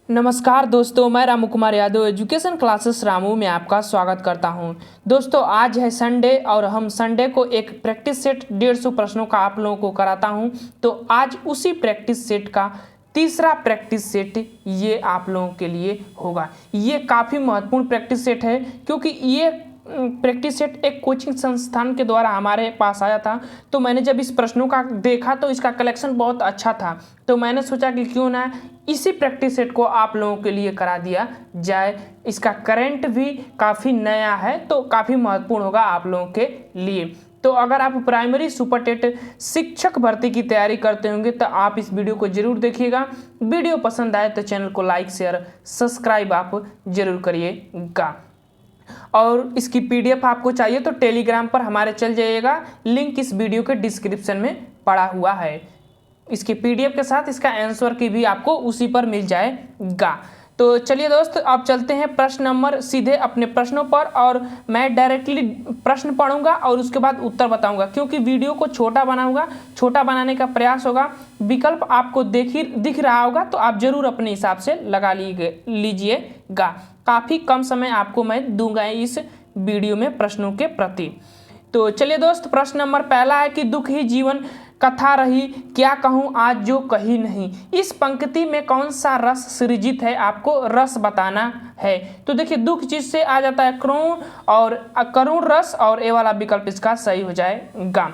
नमस्कार दोस्तों, मैं रामू कुमार यादव एजुकेशन क्लासेस रामू में आपका स्वागत करता हूं। दोस्तों, आज है संडे और हम संडे को एक प्रैक्टिस सेट 150 प्रश्नों का आप लोगों को कराता हूं। तो आज उसी प्रैक्टिस सेट का तीसरा प्रैक्टिस सेट ये आप लोगों के लिए होगा। ये काफ़ी महत्वपूर्ण प्रैक्टिस सेट है क्योंकि ये प्रैक्टिस सेट एक कोचिंग संस्थान के द्वारा हमारे पास आया था। तो मैंने जब इस प्रश्नों का देखा तो इसका कलेक्शन बहुत अच्छा था, तो मैंने सोचा कि क्यों ना इसी प्रैक्टिस सेट को आप लोगों के लिए करा दिया जाए। इसका करंट भी काफ़ी नया है तो काफ़ी महत्वपूर्ण होगा आप लोगों के लिए। तो अगर आप प्राइमरी सुपर टेट शिक्षक भर्ती की तैयारी करते होंगे तो आप इस वीडियो को जरूर देखिएगा। वीडियो पसंद आए तो चैनल को लाइक शेयर सब्सक्राइब आप जरूर करिएगा। और इसकी पीडीएफ आपको चाहिए तो टेलीग्राम पर हमारे चल जाइएगा, लिंक इस वीडियो के डिस्क्रिप्शन में पड़ा हुआ है। इसकी पीडीएफ के साथ इसका आंसर की भी आपको उसी पर मिल जाएगा। तो चलिए दोस्त, अब चलते हैं प्रश्न नंबर सीधे अपने प्रश्नों पर, और मैं डायरेक्टली प्रश्न पढ़ूंगा और उसके बाद उत्तर बताऊंगा। क्योंकि वीडियो को छोटा बनाऊंगा, छोटा बनाने का प्रयास होगा। विकल्प आपको दिख रहा होगा तो आप जरूर अपने हिसाब से लगा लीजिएगा। काफ़ी कम समय आपको मैं दूंगा इस वीडियो में प्रश्नों के प्रति। तो चलिए दोस्त, प्रश्न नंबर पहला है कि दुख ही जीवन कथा रही, क्या कहूँ आज जो कही नहीं। इस पंक्ति में कौन सा रस सृजित है, आपको रस बताना है। तो देखिए, दुख जिससे आ जाता है करुण, और करुण रस, और ए वाला विकल्प इसका सही हो जाएगा।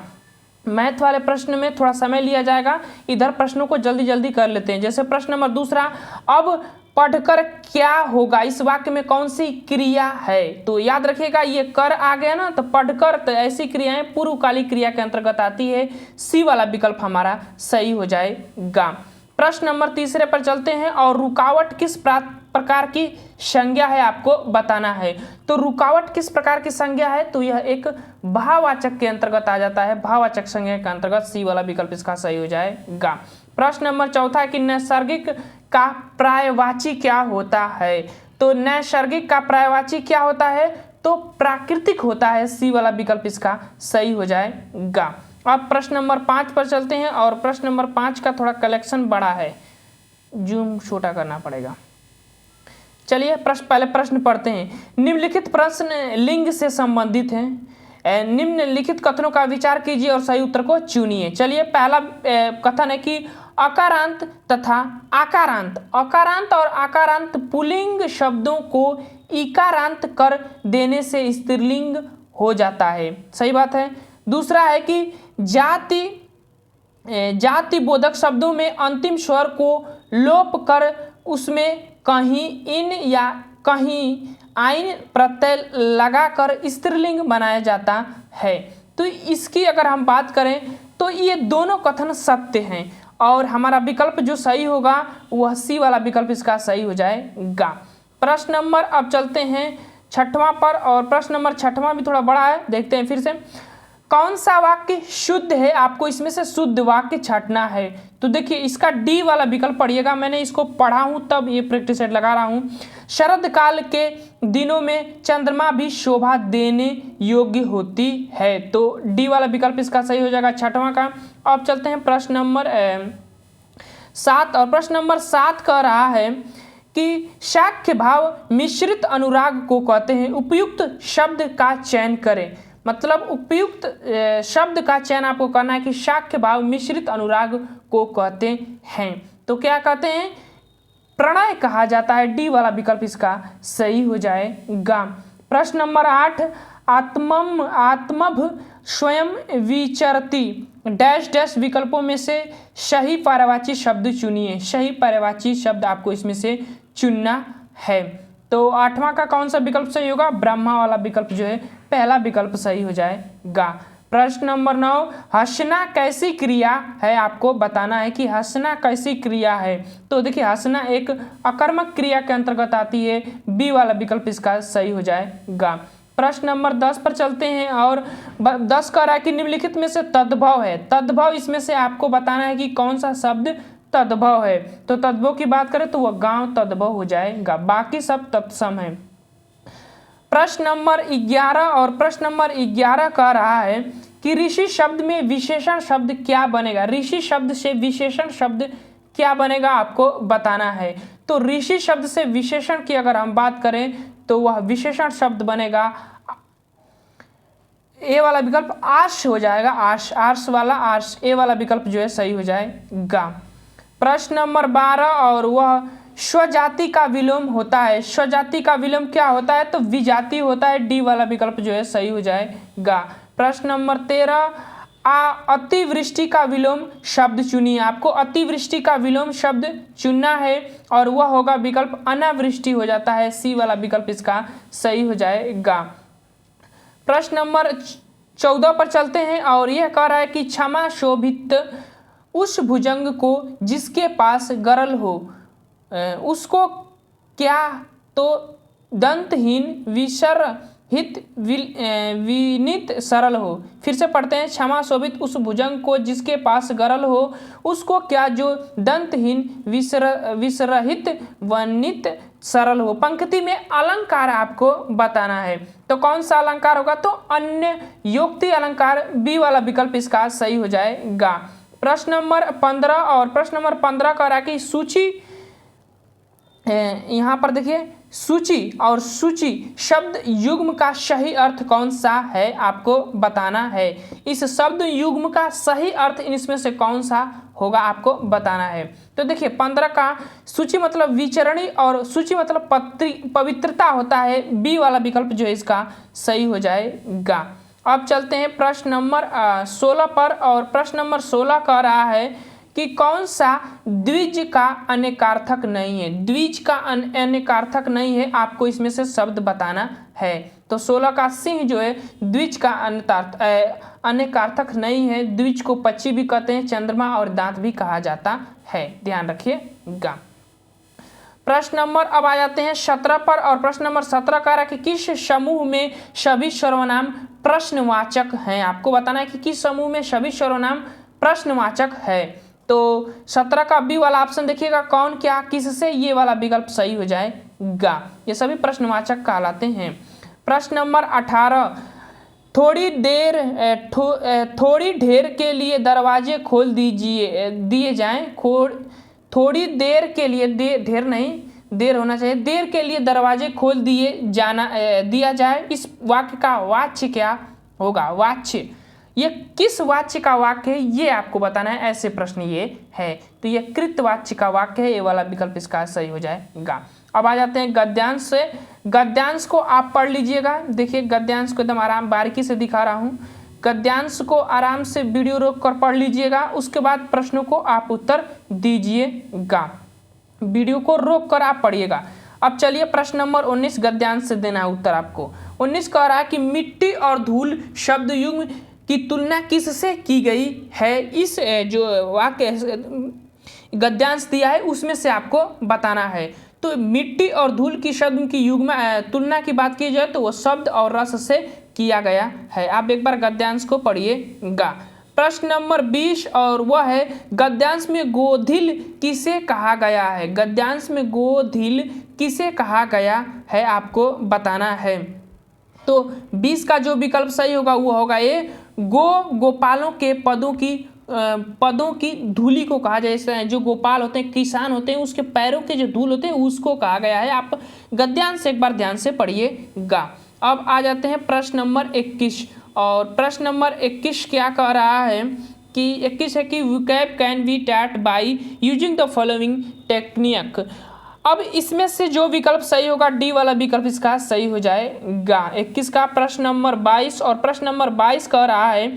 मैथ वाले प्रश्न में थोड़ा समय लिया जाएगा, इधर प्रश्नों को जल्दी जल्दी कर लेते हैं। जैसे प्रश्न नंबर दूसरा, अब पढ़कर क्या होगा, इस वाक्य में कौन सी क्रिया है। तो याद रखिएगा, ये कर आ गया ना, तो पढ़कर, तो ऐसी क्रियाएं पूर्वकालिक क्रिया के अंतर्गत आती है। सी वाला विकल्प हमारा सही हो जाएगा। प्रश्न नंबर तीसरे पर चलते हैं, और रुकावट किस प्रकार की संज्ञा है, आपको बताना है। तो रुकावट किस प्रकार की संज्ञा है, तो यह एक भाववाचक के अंतर्गत आ जाता है। भाववाचक संज्ञा के अंतर्गत सी वाला विकल्प इसका सही हो जाएगा। प्रश्न नंबर चौथा है कि नैसर्गिक का पर्यायवाची क्या होता है। तो नैसर्गिक का पर्यायवाची क्या होता है, तो प्राकृतिक होता है। सी वाला विकल्प इसका सही हो जाएगा। अब प्रश्न नंबर 5 पर चलते हैं, और प्रश्न नंबर 5 का थोड़ा कलेक्शन बड़ा है, जूम छोटा करना पड़ेगा। चलिए पहले प्रश्न पढ़ते हैं। निम्नलिखित प्रश्न लिंग से संबंधित हैं। निम्नलिखित कथनों का विचार कीजिए और सही उत्तर को चुनिए। चलिए, पहला कथन है कि अकारांत तथा आकारांत, अकारांत और आकारांत पुल्लिंग शब्दों को इकारांत कर देने से स्त्रीलिंग हो जाता है। सही बात है। दूसरा है कि जाति बोधक शब्दों में अंतिम स्वर को लोप कर उसमें कहीं इन या कहीं आइन प्रत्यय लगाकर स्त्रीलिंग बनाया जाता है। तो इसकी अगर हम बात करें तो ये दोनों कथन सत्य हैं, और हमारा विकल्प जो सही होगा वह सी वाला विकल्प इसका सही हो जाएगा। प्रश्न नंबर अब चलते हैं 6वां पर, और प्रश्न नंबर 6वां भी थोड़ा बड़ा है, देखते हैं फिर से। कौन सा वाक्य शुद्ध है, आपको इसमें से शुद्ध वाक्य छांटना है। तो देखिए, इसका डी वाला विकल्प पढ़िएगा, मैंने इसको पढ़ा हूं तब ये प्रैक्टिस सेट लगा रहा हूं। शरद काल के दिनों में चंद्रमा भी शोभा देने योग्य होती है। तो डी वाला विकल्प इसका सही हो जाएगा 6वां का। अब चलते हैं प्रश्न नंबर 7, और प्रश्न नंबर 7 कह रहा है कि शाक्य भाव मिश्रित अनुराग को कहते हैं, उपयुक्त शब्द का चयन करें। मतलब उपयुक्त शब्द का चयन आपको करना है कि शाक्य भाव मिश्रित अनुराग को कहते हैं। तो क्या कहते हैं, प्रणय कहा जाता है। डी वाला विकल्प इसका सही हो जाएगा। प्रश्न नंबर 8, आत्मभ स्वयं विचरती डैश डैश विकल्पों में से सही पर्यायवाची शब्द चुनिए। सही पर्यायवाची शब्द आपको इसमें से चुनना है। तो 8वां का कौन सा विकल्प सही होगा, ब्रह्मा वाला विकल्प जो है पहला विकल्प सही हो जाएगा। प्रश्न नंबर 9, हंसना कैसी क्रिया है, आपको बताना है कि हंसना कैसी क्रिया है। तो देखिए, हंसना एक अकर्मक क्रिया के अंतर्गत आती है। बी वाला विकल्प इसका सही हो जाएगा। प्रश्न नंबर 10 पर चलते हैं, और 10 कह रहा है कि निम्नलिखित में से तद्भव है। तद्भव इसमें से आपको बताना है कि कौन सा शब्द तद्भव है। तो तद्भव की बात करें तो वह गांव तद्भव हो जाएगा, बाकी सब तत्सम है। प्रश्न नंबर 11, और प्रश्न नंबर 11 कह रहा है कि ऋषि शब्द में विशेषण शब्द क्या बनेगा। ऋषि शब्द से विशेषण शब्द क्या बनेगा आपको बताना है। तो ऋषि शब्द से विशेषण की अगर हम बात करें तो वह विशेषण शब्द बनेगा, ए वाला विकल्प आर्ष हो जाएगा, आर्ष, आर्ष वाला आर्ष, ए वाला विकल्प जो है सही हो जाएगा। प्रश्न नंबर 12 और वह स्वजाति का विलोम होता है। स्वजाति का विलोम क्या होता है? तो विजाति होता है, डी वाला विकल्प जो है सही हो जाएगा। प्रश्न नंबर 13 अतिवृष्टि का विलोम शब्द चुनिए। आपको अतिवृष्टि का विलोम शब्द चुनना है और वह होगा विकल्प अनावृष्टि हो जाता है, सी वाला विकल्प इसका सही हो जाएगा। प्रश्न नंबर 14 पर चलते हैं और यह कह रहा है कि क्षमा शोभित उस भुजंग को जिसके पास गरल हो, उसको क्या? तो दंतहीन विसरहित विनीत सरल हो। फिर से पढ़ते हैं, क्षमा शोभित उस भुजंग को जिसके पास गरल हो, उसको क्या? जो दंतहीन विसरहित वनित सरल हो। पंक्ति में अलंकार आपको बताना है, तो कौन सा अलंकार होगा? तो अन्य योक्ति अलंकार, बी वाला विकल्प इसका सही हो जाएगा। प्रश्न नंबर 15 और प्रश्न नंबर 15 कह रहा है कि सूची, यहाँ पर देखिए सूची और सूची शब्द युग्म का सही अर्थ कौन सा है आपको बताना है। इस शब्द युग्म का सही अर्थ इनमें से कौन सा होगा आपको बताना है। तो देखिए 15 का सूची मतलब विचरणी और सूची मतलब पवित्रता होता है, बी वाला विकल्प जो है इसका सही हो जाएगा। अब चलते हैं प्रश्न नंबर 16 पर और प्रश्न नंबर 16 कह रहा है कि कौन सा द्विज का अनेकार्थक नहीं है। द्विज का अनेकार्थक नहीं है, आपको इसमें से शब्द बताना है। तो 16 का सिंह जो है द्विज का अनेकार्थक नहीं है। द्विज को पक्षी भी कहते हैं, चंद्रमा और दांत भी कहा जाता है, ध्यान रखिएगा। प्रश्न नंबर अब आ जाते हैं 17 पर और प्रश्न नंबर 17 कह रहा है कि किस समूह में सभी सर्वनाम प्रश्नवाचक हैं। आपको बताना है कि किस समूह में सभी सर्वनाम प्रश्नवाचक है। तो 17 का बी वाला ऑप्शन देखिएगा, कौन क्या किससे, ये वाला विकल्प सही हो जाएगा। ये सभी प्रश्नवाचक कहलाते हैं। प्रश्न नंबर 18 थोड़ी ढेर के लिए दरवाजे खोल दिए जाएं। थोड़ी देर के लिए, ढेर नहीं देर होना चाहिए, देर के लिए दरवाजे खोल दिया जाए। इस वाक्य का वाच्य क्या होगा? वाच्य, ये किस वाच्य का वाक्य है ये आपको बताना है, ऐसे प्रश्न ये है। तो ये कृतवाच्य का वाक्य है, ये वाला विकल्प इसका सही हो जाएगा। अब आ जाते हैं गद्यांश से। गद्यांश को आप पढ़ लीजिएगा। देखिए गद्यांश को एकदम आराम बारीकी से दिखा रहा हूँ। गद्यांश को आराम से वीडियो रोक कर पढ़ लीजिएगा, उसके बाद प्रश्नों को आप उत्तर दीजिएगा। वीडियो को रोक कर आप पढ़िएगा। अब चलिए प्रश्न नंबर 19 गद्यांश से देना है उत्तर आपको। 19 कह रहा है कि मिट्टी और धूल शब्द युग्म की तुलना किससे की गई है। इस जो वाक्य गद्यांश दिया है उसमें से आपको बताना है। तो मिट्टी और धूल की शब्द की युग्म तुलना की बात की जाए तो वो शब्द और रस से किया गया है। आप एक बार गद्यांश को पढ़िएगा। प्रश्न नंबर 20 और वह है गद्यांश में गोधिल किसे कहा गया है। गद्यांश में गोधिल किसे कहा गया है आपको बताना है। तो 20 का जो विकल्प सही होगा वो होगा ये, गोपालों के पदों की धूली को कहा जाए। जैसे जो गोपाल होते हैं, किसान होते हैं, उसके पैरों के जो धूल होते हैं उसको कहा गया है। आप गद्यांश से एक बार ध्यान से पढ़िएगा। अब आ जाते हैं प्रश्न नंबर 21 और प्रश्न नंबर 21 क्या कह रहा है कि 21 है कि vocab can be taught by using the following technique. अब इसमें से जो विकल्प सही होगा डी वाला विकल्प इसका सही हो जाएगा। 21 का प्रश्न नंबर 22 और प्रश्न नंबर 22 कह रहा है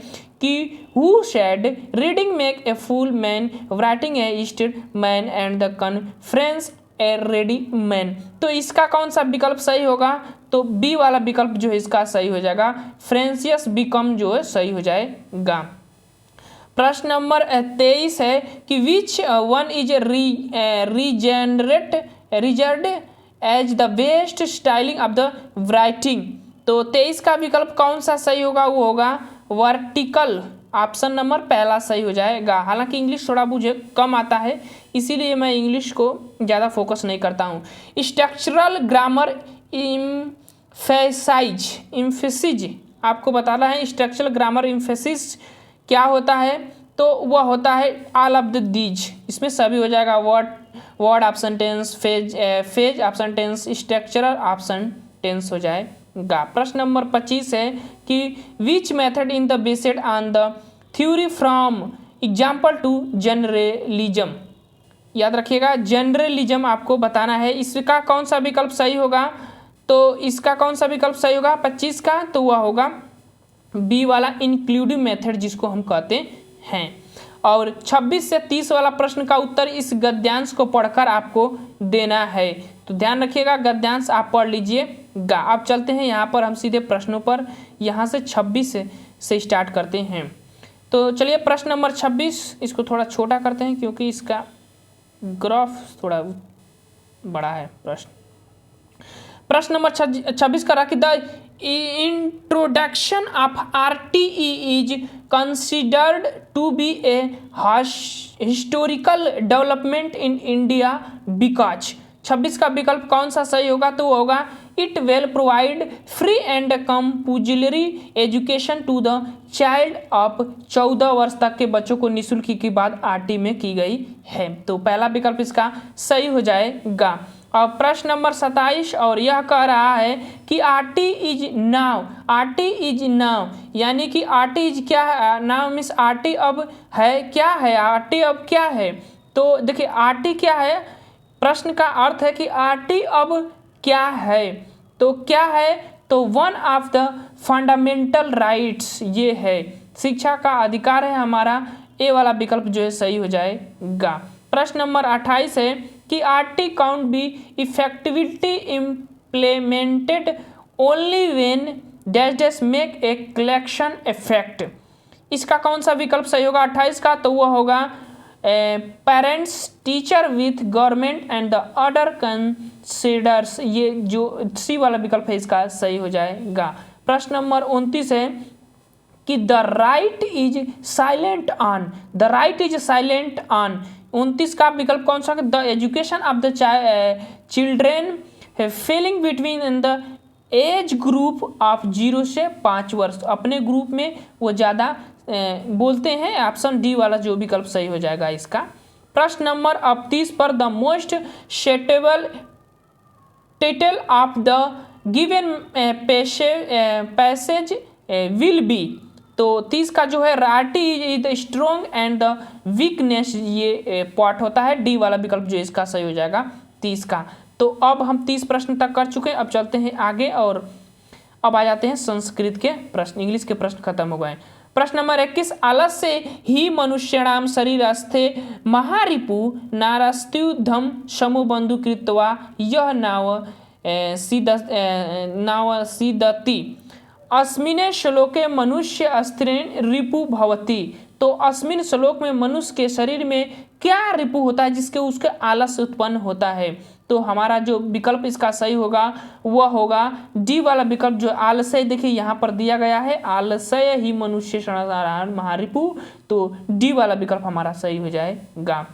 कि who said reading make a full man, writing a stead man and the conference a ready man. तो इसका कौन सा विकल्प सही होगा? तो बी वाला विकल्प जो है इसका सही हो जाएगा, फ्रेंसियस बिकम जो है सही हो जाएगा। प्रश्न नंबर 23 है कि which one is regarded as the best styling of the writing. तो 23 का विकल्प कौन सा सही होगा? वो होगा वर्टिकल, ऑप्शन नंबर पहला सही हो जाएगा। हालांकि इंग्लिश थोड़ा मुझे कम आता है, इसीलिए मैं इंग्लिश को ज़्यादा फोकस नहीं करता हूँ। स्ट्रक्चरल ग्रामर इम्फेसिज आपको बताना है। स्ट्रक्चरल ग्रामर इम्फेसिस क्या होता है? तो वह होता है ऑल ऑफ द दीज, इसमें सभी हो जाएगा। Word option tense, phase option tense, structural option tense हो जाएगा। प्रश्न नंबर 25 है कि which method in the based on the theory from example to generalism. याद रखिएगा जनरलिज्म आपको बताना है। इसका कौन सा विकल्प सही होगा, तो इसका कौन सा विकल्प सही होगा 25 का, तो वह होगा बी वाला इंक्लूडिव मेथड जिसको हम कहते हैं। और 26 से 30 वाला प्रश्न का उत्तर इस गद्यांश को पढ़कर आपको देना है, तो ध्यान रखिएगा गद्यांश आप पढ़ लीजिएगा। अब चलते हैं यहाँ पर हम सीधे प्रश्नों पर, यहाँ से 26 से स्टार्ट करते हैं। तो चलिए प्रश्न नंबर 26, इसको थोड़ा छोटा करते हैं क्योंकि इसका ग्राफ थोड़ा बड़ा है। प्रश्न नंबर 26 का रखी the introduction of RTE is considered to be a historical development in India because. 26 का विकल्प कौन सा सही होगा, तो वो होगा it will provide free and compulsory education to the child of 14 वर्ष तक के बच्चों को निःशुल्क की बात आरटी में की गई है। तो पहला विकल्प इसका सही हो जाएगा। और प्रश्न नंबर 27 और यह कह रहा है कि RT is now, RT is now यानी कि आरटी इज क्या है, नाउ मीन्स आरटी अब है, क्या है आरटी अब क्या है। तो देखिए आरटी क्या है, प्रश्न का अर्थ है कि आरटी अब क्या है, तो क्या है, तो one of the fundamental rights, ये है शिक्षा का अधिकार है हमारा, ए वाला विकल्प जो है सही हो जाएगा। प्रश्न नंबर 28 है कि RT count be effectivity implemented only when dash dash make a collection effect. इसका कौन सा विकल्प सही होगा 28 का, तो वह होगा parents teacher with government and the other considers, ये जो सी वाला विकल्प है इसका सही हो जाएगा। प्रश्न नंबर 29 है कि the right is silent on, the right is silent on, 29 का विकल्प कौन सा, the education of the children falling between in the age group of 0 से 5 वर्ष, अपने ग्रुप में वो ज़्यादा बोलते हैं, ऑप्शन डी वाला जो विकल्प सही हो जाएगा इसका। प्रश्न नंबर 30 पर the most suitable title of the given passage will be, तो 30 का जो है राटी is the strong and the weakness, ये पार्ट होता है, डी वाला विकल्प जो इसका सही हो जाएगा 30 का। तो अब हम 30 प्रश्न तक कर चुके हैं, अब चलते हैं आगे और अब आ जाते हैं संस्कृत के प्रश्न, इंग्लिश के प्रश्न खत्म हो गए। प्रश्न नंबर 21 आलस्य ही मनुष्याणाम शरीरस्थे महारिपु नारस्त्युधम समूबंधु कृत्वा यह नाव सीदति अस्मिने श्लोके मनुष्य स्त्रीण रिपु भवति, तो अस्मिन श्लोक में मनुष्य के शरीर में क्या रिपु होता है जिसके उसके आलस्य उत्पन्न होता है, तो हमारा जो विकल्प इसका सही होगा वह होगा डी वाला विकल्प जो आलस्य, देखिए यहाँ पर दिया गया है आलस्य ही मनुष्य महारिपु, तो डी वाला विकल्प हमारा सही हो जाएगा।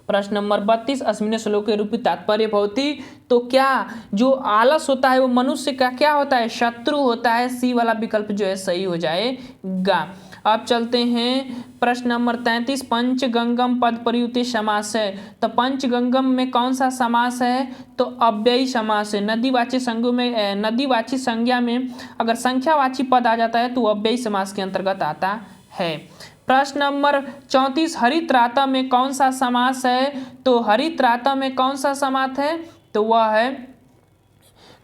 प्रश्न नंबर 32 अस्मिन श्लोके रूपी तात्पर्य भवति, तो क्या जो आलस होता है वो मनुष्य का क्या होता है, शत्रु होता है, सी वाला विकल्प जो है सही हो जाएगा। अब चलते हैं प्रश्न नंबर 33 पंचगंगम पद प्रयुक्ति समास है, तो पंचगंगम में कौन सा समास है, तो अव्ययी समास है। नदीवाची संज्ञा में नदीवाची संज्ञा में अगर संख्यावाची पद आ जाता है तो अव्ययी समास के अंतर्गत आता है। प्रश्न नंबर 34 हरित्राता में कौन सा समास है, तो हरित्राता में कौन सा समास है, तो वह है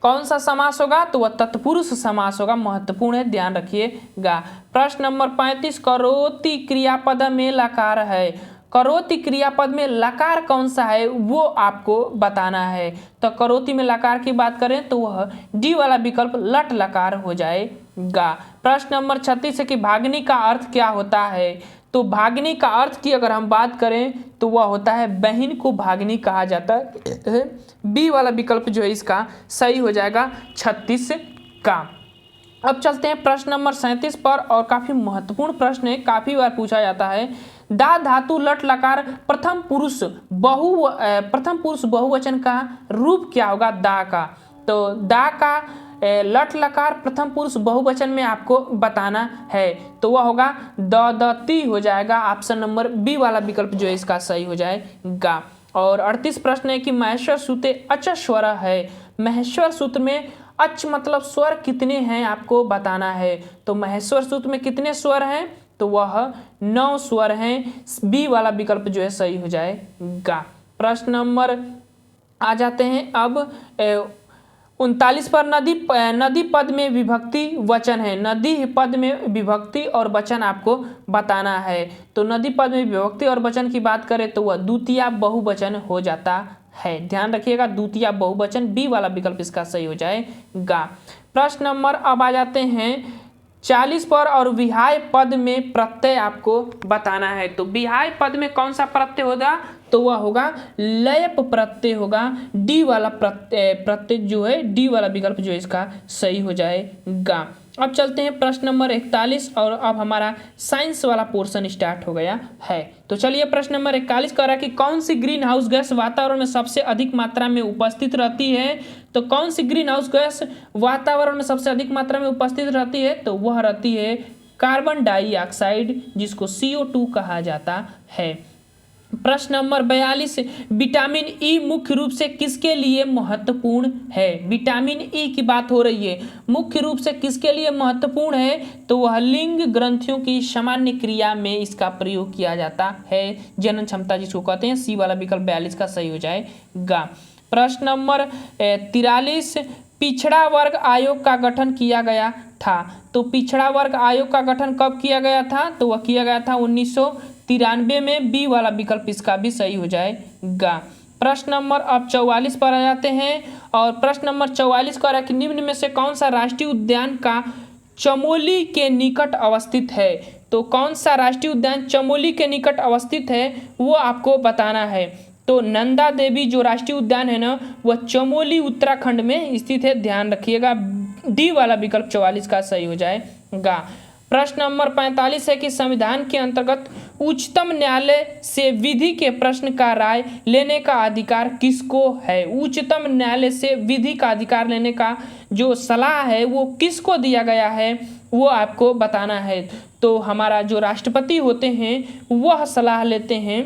कौन सा समास होगा, तो वह तत्पुरुष समास होगा, महत्वपूर्ण है ध्यान रखिएगा। प्रश्न नंबर 35 करोति क्रियापद में लकार है, करोति क्रियापद में लकार कौन सा है वो आपको बताना है, तो करोति में लकार की बात करें तो वह डी वाला विकल्प लट लकार हो जाएगा। प्रश्न नंबर 36 है कि भागनी का अर्थ क्या होता है, तो भागनी का अर्थ की अगर हम बात करें तो वह होता है बहन को भागनी कहा जाता है, बी वाला विकल्प जो है इसका सही हो जाएगा 36 का। अब चलते हैं प्रश्न नंबर 37 पर, और काफी महत्वपूर्ण प्रश्न है, काफी बार पूछा जाता है। दा धातु लट लकार प्रथम पुरुष बहुवचन का रूप क्या होगा, दा का, तो दा का लट लकार प्रथम पुरुष बहुवचन में आपको बताना है, तो वह होगा ददती हो जाएगा, ऑप्शन नंबर बी वाला विकल्प जो है इसका सही हो जाएगा। और 38 प्रश्न है कि महेश्वर सूत्रे अच स्वर है। महेश्वर सूत्र में अच मतलब स्वर कितने हैं आपको बताना है। तो महेश्वर सूत्र में कितने स्वर हैं, तो वह 9 स्वर हैं। बी वाला विकल्प जो है सही हो जाएगा। प्रश्न नंबर आ जाते हैं अब 39 पर नदी पद में विभक्ति वचन है। नदी पद में विभक्ति और वचन आपको बताना है। तो नदी पद में विभक्ति और वचन की बात करें तो वह द्वितीय बहुवचन हो जाता है। ध्यान रखिएगा, द्वितीय बहुवचन, बी वाला विकल्प इसका सही हो जाएगा। प्रश्न नंबर अब आ जाते हैं 40 पर और विहाय पद में प्रत्यय आपको बताना है। तो विहाय पद में कौन सा प्रत्यय होगा, तो वह होगा लयप प्रत्यय होगा। डी वाला प्रत्यय जो है, डी वाला विकल्प जो है इसका सही हो जाएगा। अब चलते हैं प्रश्न नंबर 41 और अब हमारा साइंस वाला पोर्शन स्टार्ट हो गया है। तो चलिए प्रश्न नंबर 41 कह रहा है कि कौन सी ग्रीन हाउस गैस वातावरण में सबसे अधिक मात्रा में उपस्थित रहती है। तो कौन सी ग्रीन हाउस गैस वातावरण में सबसे अधिक मात्रा में उपस्थित रहती है, तो वह रहती है कार्बन डाइऑक्साइड, जिसको CO2 कहा जाता है। प्रश्न नंबर 42, विटामिन ई मुख्य रूप से किसके लिए महत्वपूर्ण है। विटामिन ई की बात हो रही है, मुख्य रूप से किसके लिए महत्वपूर्ण है, तो वह लिंग ग्रंथियों की सामान्य क्रिया में इसका प्रयोग किया जाता है। जनन क्षमता जिसको कहते हैं, सी वाला विकल्प 42 का सही हो जाएगा। प्रश्न नंबर 43, पिछड़ा वर्ग आयोग का गठन किया गया था। तो पिछड़ा वर्ग आयोग का गठन कब किया गया था, तो वह किया गया था 1993 में। बी वाला विकल्प इसका भी सही हो जाएगा। प्रश्न नंबर अब 44 पर आ जाते हैं और प्रश्न नंबर 44 कह रहा है कि निम्न में से कौन सा राष्ट्रीय उद्यान का चमोली के निकट अवस्थित है। तो कौन सा राष्ट्रीय उद्यान चमोली के निकट अवस्थित है वो आपको बताना है। तो नंदा देवी जो राष्ट्रीय उद्यान है ना, वह चमोली उत्तराखंड में स्थित है। ध्यान रखिएगा, डी वाला विकल्प 44 का सही हो जाएगा। प्रश्न नंबर 45 है कि संविधान के अंतर्गत उच्चतम न्यायालय से विधि के प्रश्न का राय लेने का अधिकार किसको है। उच्चतम न्यायालय से विधि का अधिकार लेने का जो सलाह है वो किसको दिया गया है, वो आपको बताना है। तो हमारा जो राष्ट्रपति होते हैं वह सलाह लेते हैं,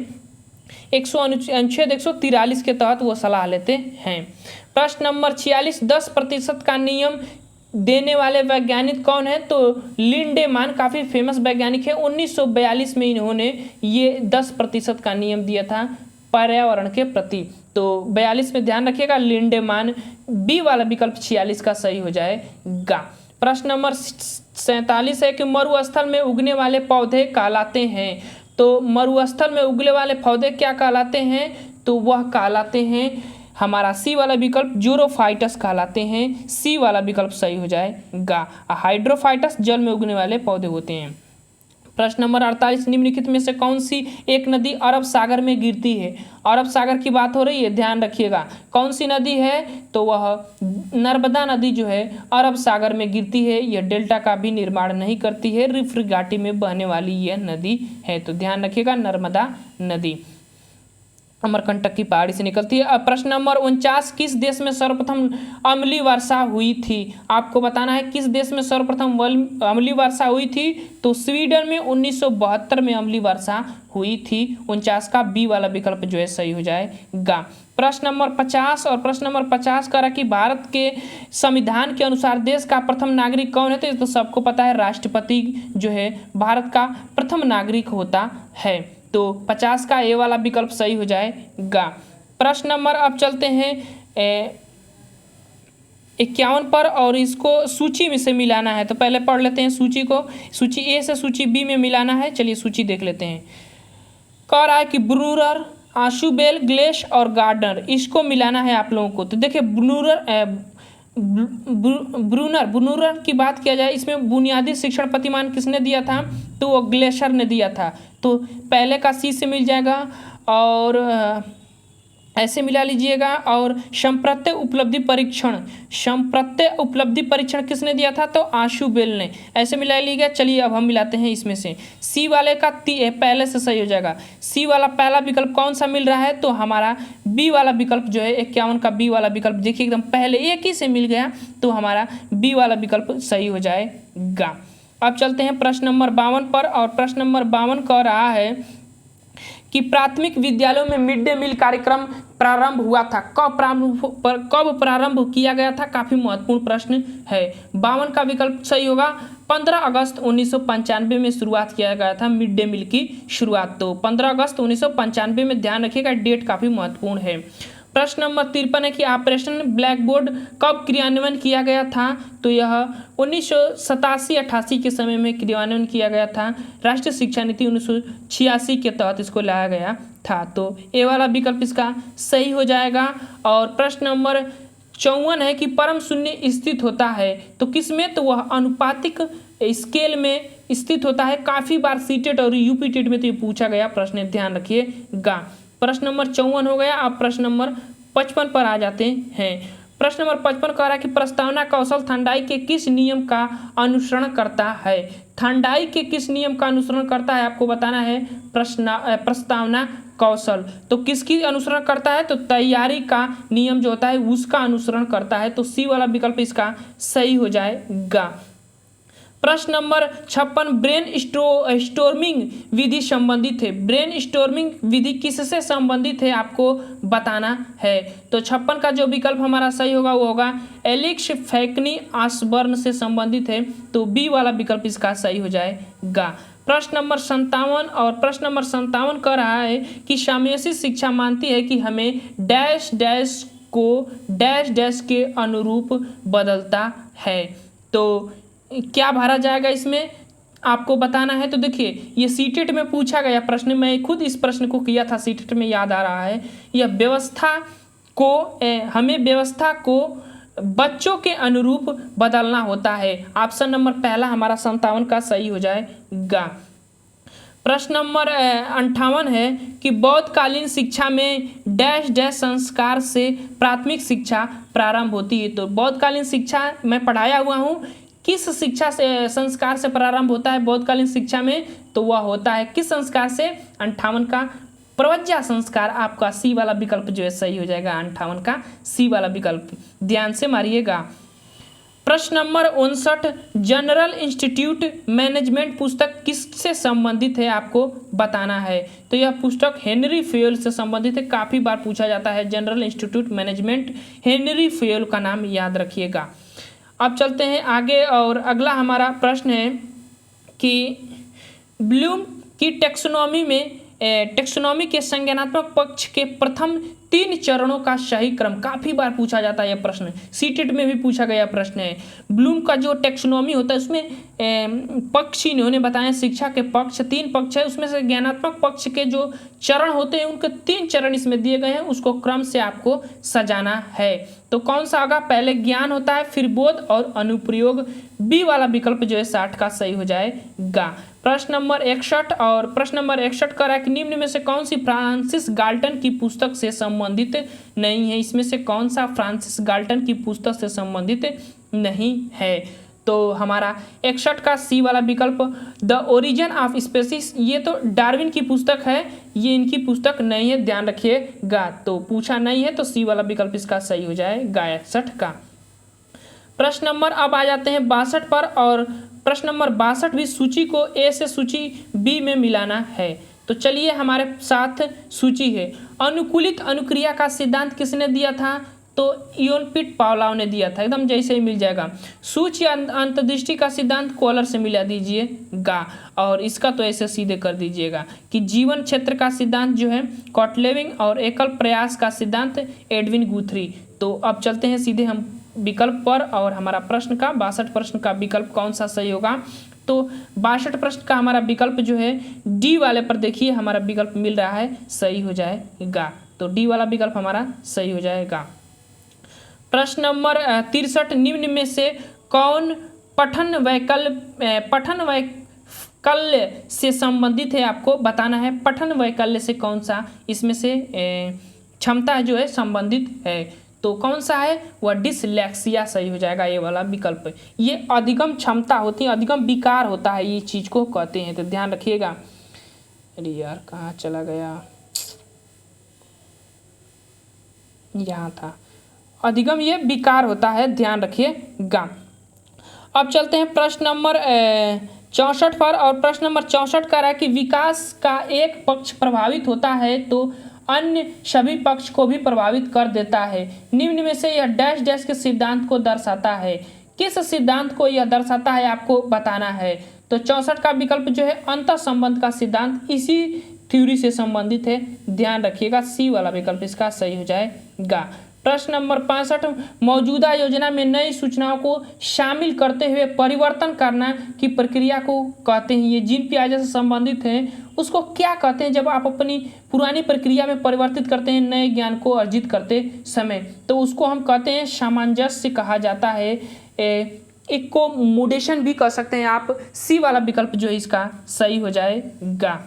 अनुच्छेद 143 के तहत वो सलाह लेते हैं। प्रश्न नंबर 46, 10% का नियम देने वाले वैज्ञानिक कौन है। तो लिंडेमान काफ़ी फेमस वैज्ञानिक है। 1942 में इन्होंने ये 10% का नियम दिया था पर्यावरण के प्रति। तो 42 में ध्यान रखिएगा, लिंडेमान। बी वाला विकल्प 46 का सही हो जाएगा। प्रश्न नंबर 47 है कि मरुस्थल में उगने वाले पौधे कहलाते हैं। तो मरुस्थल में उगने वाले पौधे क्या कहलाते हैं, तो वह कहलाते हैं हमारा सी वाला विकल्प ज़ीरोफाइटस कहलाते हैं। सी वाला विकल्प सही हो जाएगा। हाइड्रोफाइटस जल में उगने वाले पौधे होते हैं। प्रश्न नंबर 48, निम्नलिखित में से कौन सी एक नदी अरब सागर में गिरती है। अरब सागर की बात हो रही है, ध्यान रखिएगा। कौन सी नदी है, तो वह नर्मदा नदी जो है अरब सागर में गिरती है। यह डेल्टा का भी निर्माण नहीं करती है, रिफ्ट घाटी में बहने वाली यह नदी है। तो ध्यान रखिएगा, नर्मदा नदी अमरकंटक की पहाड़ी से निकलती है। अब प्रश्न नंबर 49, किस देश में सर्वप्रथम अम्लीय वर्षा हुई थी। आपको बताना है किस देश में सर्वप्रथम अम्लीय वर्षा हुई थी। तो स्वीडन में 1972 में अम्लीय वर्षा हुई थी। 49 का बी वाला विकल्प जो है सही हो जाएगा। प्रश्न नंबर 50 और प्रश्न नंबर 50 कह रहा कि भारत के संविधान के अनुसार देश का प्रथम नागरिक कौन है। तो सबको पता है, राष्ट्रपति जो है भारत का प्रथम नागरिक होता है। तो 50 का ए वाला विकल्प सही हो जाएगा। प्रश्न नंबर अब चलते हैं 51 पर और इसको सूची में से मिलाना है। तो पहले पढ़ लेते हैं सूची को, सूची ए से सूची बी में मिलाना है। चलिए सूची देख लेते हैं। कह रहा है कि ब्रूरर, आशुबेल, ग्लेश और गार्डनर, इसको मिलाना है आप लोगों को। तो देखिए ब्रूनर की बात किया जाए, इसमें बुनियादी शिक्षण प्रतिमान किसने दिया था, तो वो ग्लेशर ने दिया था। तो पहले का सी से मिल जाएगा और ऐसे मिला लीजिएगा। और संप्रत्यय उपलब्धि परीक्षण किसने दिया था, तो आशुबेल ने। ऐसे मिला लीजिएगा। चलिए अब हम मिलाते हैं इसमें से। सी वाले का पहले से सही हो जाएगा। सी वाला पहला विकल्प कौन सा मिल रहा है, तो हमारा बी वाला विकल्प जो है 51 का बी वाला विकल्प, देखिए एकदम पहले एक ही से मिल गया, तो हमारा बी वाला विकल्प सही हो जाएगा। अब चलते हैं प्रश्न नंबर 52 पर और प्रश्न नंबर 52 कह रहा है कि प्राथमिक विद्यालयों में मिड डे मील कार्यक्रम प्रारंभ हुआ था? कब प्रारंभ किया गया था? काफी महत्वपूर्ण प्रश्न है। 52 का विकल्प सही होगा। 15 अगस्त 1995 में शुरुआत किया गया था मिड डे मील की शुरुआत। तो 15 अगस्त 1995 में, ध्यान रखिएगा, डेट काफी महत्वपूर्ण है। प्रश्न नंबर 53 है कि ऑपरेशन ब्लैक बोर्ड कब क्रियान्वयन किया गया था? तो यह 1987-88 के समय में क्रियान्वयन किया गया था। राष्ट्रीय शिक्षा नीति 1986 के तहत इसको लाया गया था। तो ए वाला विकल्प इसका सही हो जाएगा। और प्रश्न नंबर 54 है कि परम शून्य स्थित होता है तो किसमें? तो वह अनुपातिक स्केल में स्थित होता है। काफी बार सीटेट और यूपी टेट में तो ये पूछा गया प्रश्न, ध्यान रखिएगा। प्रश्न नंबर 54 हो गया। अब प्रश्न नंबर 55 पर आ जाते हैं। प्रश्न नंबर 55 कह रहा है कि प्रस्तावना कौशल थांडाई के किस नियम का अनुसरण करता है? थांडाई के किस नियम का अनुसरण करता है आपको बताना है। प्रस्तावना कौशल तो किसकी अनुसरण करता है? तो तैयारी का नियम जो होता है उसका अनुसरण करता है। तो सी वाला विकल्प इसका सही हो जाएगा। प्रश्न नंबर 56 ब्रेन स्टोर्मिंग विधि संबंधित है। ब्रेन स्टोर्मिंग विधि किससे संबंधित है आपको बताना है। तो 56 का जो विकल्प हमारा सही होगा वो होगा एलेक्स फैक्नी आसबर्न से संबंधित है। तो बी वाला विकल्प इसका सही हो जाएगा। प्रश्न नंबर 57 और प्रश्न नंबर 57 कह रहा है कि साम्यसी शिक्षा मानती है कि हमें डैश डैश को डैश डैश के अनुरूप बदलता है। तो क्या भरा जाएगा इसमें आपको बताना है। तो देखिए ये सीटेट में पूछा गया प्रश्न, मैं खुद इस प्रश्न को किया था सीटेट में, याद आ रहा है। यह व्यवस्था को हमें व्यवस्था को बच्चों के अनुरूप बदलना होता है। ऑप्शन नंबर पहला हमारा 57 का सही हो जाएगा। प्रश्न नंबर 58 है कि बौद्धकालीन शिक्षा में डैश डैश संस्कार से प्राथमिक शिक्षा प्रारंभ होती है। तो बौद्धकालीन शिक्षा मैं पढ़ाया हुआ हूँ, किस शिक्षा से संस्कार से प्रारंभ होता है बौद्धकालीन शिक्षा में? तो वह होता है किस संस्कार से? 58 का प्रवज्ञा संस्कार। आपका सी वाला विकल्प जो है सही हो जाएगा। 58 का सी वाला विकल्प ध्यान से मारिएगा। प्रश्न नंबर 59 जनरल इंस्टीट्यूट मैनेजमेंट पुस्तक किससे संबंधित है आपको बताना है। तो यह पुस्तक हेनरी फेयल से संबंधित है। काफी बार पूछा जाता है general institute management, Henry Fayol का नाम याद रखिएगा। अब चलते हैं आगे और अगला हमारा प्रश्न है कि ब्लूम की टेक्सोनॉमी के संज्ञानात्मक पक्ष के प्रथम 3 चरणों का सही क्रम। काफी बार पूछा जाता है यह प्रश्न, सीटेट में भी पूछा गया प्रश्न है। ब्लूम का जो टेक्सोनॉमी होता है उसमें पक्ष इन्होंने बताया, शिक्षा के पक्ष 3 पक्ष है, उसमें से ज्ञानात्मक पक्ष के जो चरण होते हैं उनके 3 चरण इसमें दिए गए हैं, उसको क्रम से आपको सजाना है। तो कौन सा होगा? पहले ज्ञान होता है, फिर बोध और अनुप्रयोग। बी वाला विकल्प जो है 60 का सही हो जाएगा। प्रश्न नंबर 61 और प्रश्न नंबर 61 कर रहा है कि निम्न में से कौन सी फ्रांसिस गाल्टन की पुस्तक से संबंधित नहीं है। इसमें से कौन सा फ्रांसिस गाल्टन की पुस्तक से संबंधित नहीं है? तो हमारा 61 का सी वाला विकल्प द ओरिजिन ऑफ स्पीसीज, ये तो डार्विन की पुस्तक है, ये इनकी पुस्तक नहीं है, ध्यान रखिएगा। तो पूछा नहीं है तो सी वाला विकल्प इसका सही हो जाएगा 61 का। प्रश्न नंबर अब आ जाते हैं 62 पर और प्रश्न नंबर 62 भी सूची को ए से सूची बी में मिलाना है। तो चलिए हमारे साथ सूची है। अनुकूलित अनुक्रिया का सिद्धांत किसने दिया था? तो इयोनपिट पावलाव ने दिया था, एकदम जैसे ही मिल जाएगा। सूची अंतर्दृष्टि का सिद्धांत कॉलर से मिला दीजिएगा और इसका तो ऐसे सीधे कर दीजिएगा कि जीवन क्षेत्र का सिद्धांत जो है कॉटलेविंग और एकल प्रयास का सिद्धांत एडविन गुथरी। तो अब चलते हैं सीधे हम विकल्प पर और हमारा प्रश्न का 62 प्रश्न का विकल्प कौन सा सही होगा। तो 62 प्रश्न का हमारा विकल्प जो है डी वाले पर देखिए हमारा विकल्प मिल रहा है, सही हो जाएगा। तो डी वाला विकल्प हमारा सही हो जाएगा। प्रश्न नंबर 63 निम्न में से कौन पठन वैकल्य से संबंधित है आपको बताना है। पठन वैकल्य से कौन सा इसमें से क्षमता जो है संबंधित है। तो कौन सा है? वह डिसलेक्सिया सही हो जाएगा, ये वाला विकल्प। ये अधिगम क्षमता होती है, अधिगम विकार होता है, ये चीज को कहते हैं, तो ध्यान रखिएगा। अरे यार कहाँ चला गया, यहाँ था। अधिगम ये विकार होता है, ध्यान रखिएगा। अब चलते हैं प्रश्न नंबर 64 पर। और प्रश्न नंबर 64 कह रहा है कि विकास का एक पक्ष प्रभावित होता है तो अन्य सभी पक्ष को भी प्रभावित कर देता है। निम्न में से यह डैश डैश के सिद्धांत को दर्शाता है। किस सिद्धांत को यह दर्शाता है आपको बताना है। तो 64 का विकल्प जो है अंतर संबंध का सिद्धांत इसी थ्योरी से संबंधित है, ध्यान रखिएगा। सी वाला विकल्प इसका सही हो जाएगा। प्रश्न नंबर 65, मौजूदा योजना में नई सूचनाओं को शामिल करते हुए परिवर्तन करना की प्रक्रिया को कहते हैं। ये जीन पियाजे से संबंधित है। उसको क्या कहते हैं जब आप अपनी पुरानी प्रक्रिया में परिवर्तित करते हैं नए ज्ञान को अर्जित करते समय, तो उसको हम कहते हैं सामंजस्य कहा जाता है। इकोमोडेशन भी कह सकते हैं आप। सी वाला विकल्प जो है इसका सही हो जाएगा।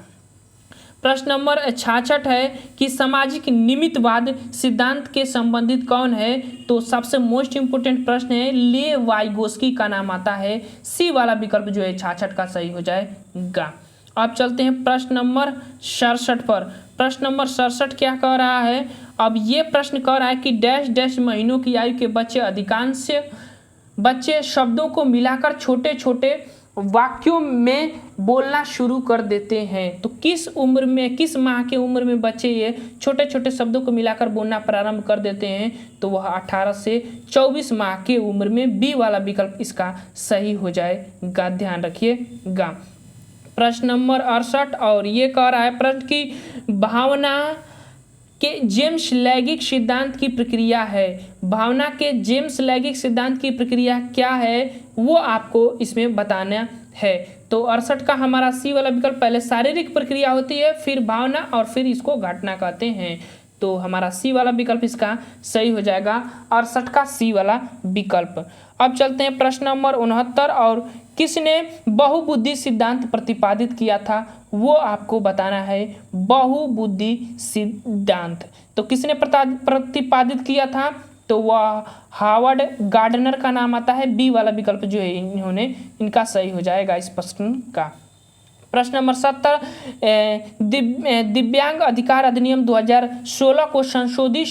प्रश्न नंबर 66 है कि सामाजिक निमित्तवाद सिद्धांत के संबंधित कौन है। तो सबसे मोस्ट इंपोर्टेंट प्रश्न है, ले वाइगोस्की का नाम आता है। सी वाला विकल्प जो है 66 का सही हो जाएगा। अब चलते हैं प्रश्न नंबर 67 पर। प्रश्न नंबर 67 क्या कह रहा है। अब ये प्रश्न कह रहा है कि डैश डैश महीनों की आयु के बच्चे अधिकांश बच्चे शब्दों को मिलाकर छोटे छोटे वाक्यों में बोलना शुरू कर देते हैं। तो किस उम्र में, किस माह के उम्र में बच्चे ये छोटे छोटे शब्दों को मिलाकर बोलना प्रारंभ कर देते हैं। तो वह 18 से 24 माह के उम्र में। बी वाला विकल्प इसका सही हो जाएगा, ध्यान रखिएगा। प्रश्न नंबर 68 और ये कह रहा है प्रश्न की भावना के जेम्स लैगिक सिद्धांत की प्रक्रिया है। भावना के जेम्स लैगिक सिद्धांत की प्रक्रिया क्या है वो आपको इसमें बताना है। तो 68 का हमारा सी वाला विकल्प, पहले शारीरिक प्रक्रिया होती है, फिर भावना और फिर इसको घटना कहते हैं। तो हमारा सी वाला विकल्प इसका सही हो जाएगा, 68 का सी वाला विकल्प। अब चलते हैं प्रश्न नंबर 69 और किसने बहुबुद्धि सिद्धांत प्रतिपादित किया था वो आपको बताना है। बहुबुद्धि सिद्धांत तो किसने प्रतिपादित किया था। तो वह हार्वर्ड गार्डनर का नाम आता है। बी वाला विकल्प जो है इनका सही हो जाएगा इस प्रश्न का। प्रश्न नंबर 70, दिव्यांग अधिकार अधिनियम 2016 को संशोधित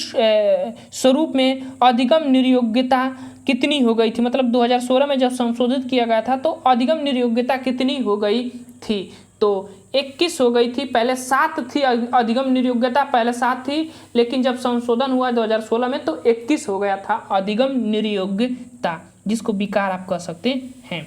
स्वरूप में अधिगम नियोग्यता कितनी हो गई थी। मतलब 2016 में जब संशोधित किया गया था तो अधिगम नियोग्यता कितनी हो गई थी। तो 21 हो गई थी। पहले 7 थी अधिगम नियोग्यता, पहले 7 थी, लेकिन जब संशोधन हुआ 2016 में तो 21 हो गया था अधिगम नियोग्यता, जिसको विकार आप कह सकते हैं।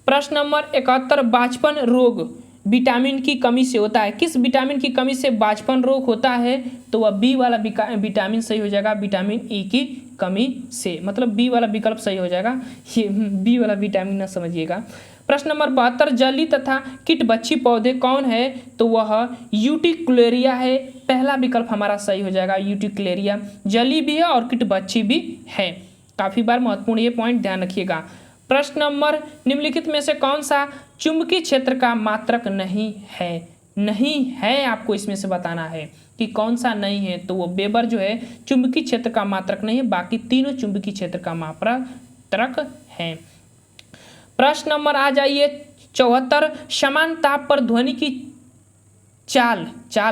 प्रश्न नंबर 71, बांझपन रोग विटामिन की कमी से होता है। किस विटामिन की कमी से बांझपन रोग होता है। तो वह बी वाला विटामिन सही हो जाएगा, विटामिन ई की कमी से। मतलब बी वाला विकल्प सही हो जाएगा, ये बी वाला विटामिन ना समझिएगा। प्रश्न नंबर 72, जली तथा कीटबच्ची पौधे कौन है। तो वह यूटिक्युलेरिया है। पहला विकल्प हमारा सही हो जाएगा, यूटिक्युलेरिया। जली भी है और कीटबच्ची भी है। काफ़ी बार महत्वपूर्ण ये पॉइंट ध्यान रखिएगा। प्रश्न नंबर, निम्नलिखित में से कौन सा चुंबकीय क्षेत्र का मात्रक नहीं है। नहीं है आपको इसमें से बताना है कि कौन सा नहीं है। तो वो वेबर जो है चुंबकीय क्षेत्र का मात्रक नहीं है, बाकी तीनों चुंबकीय क्षेत्र का मात्रक है। प्रश्न नंबर आ जाइए 74, समान ताप पर ध्वनि की चाल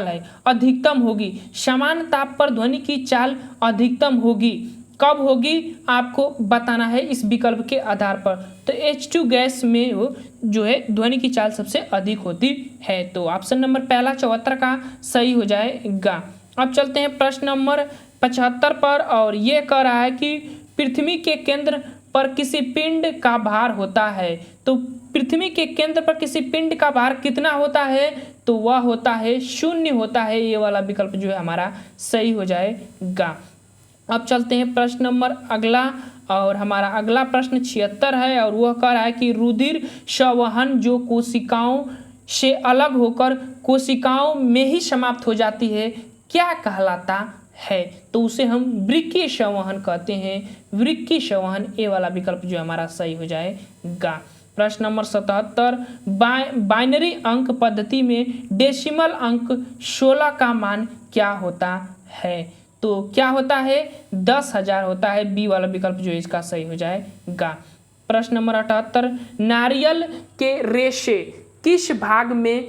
है अधिकतम होगी। समान ताप पर ध्वनि की चाल अधिकतम होगी, कब होगी आपको बताना है इस विकल्प के आधार पर। तो H2 गैस में जो है ध्वनि की चाल सबसे अधिक होती है। तो ऑप्शन नंबर पहला 74 का सही हो जाएगा। अब चलते हैं प्रश्न नंबर 75 पर और ये कह रहा है कि पृथ्वी के केंद्र पर किसी पिंड का भार होता है। तो पृथ्वी के केंद्र पर किसी पिंड का भार कितना होता है। तो वह होता है 0 होता है। ये वाला विकल्प जो है हमारा सही हो जाएगा। अब चलते हैं प्रश्न नंबर अगला और हमारा अगला प्रश्न 76 है और वह कह रहा है कि रुधिर संवहन जो कोशिकाओं से अलग होकर कोशिकाओं में ही समाप्त हो जाती है क्या कहलाता है। तो उसे हम वृक्कीय संवहन कहते हैं। वृक्कीय संवहन, ए वाला विकल्प जो हमारा सही हो जाएगा। प्रश्न नंबर 77, बाइनरी अंक पद्धति में डेसिमल अंक 16 का मान क्या होता है। तो क्या होता है 10,000 होता है। बी वाला विकल्प जो इसका सही हो जाएगा। प्रश्न नंबर 78, नारियल के रेशे किस भाग में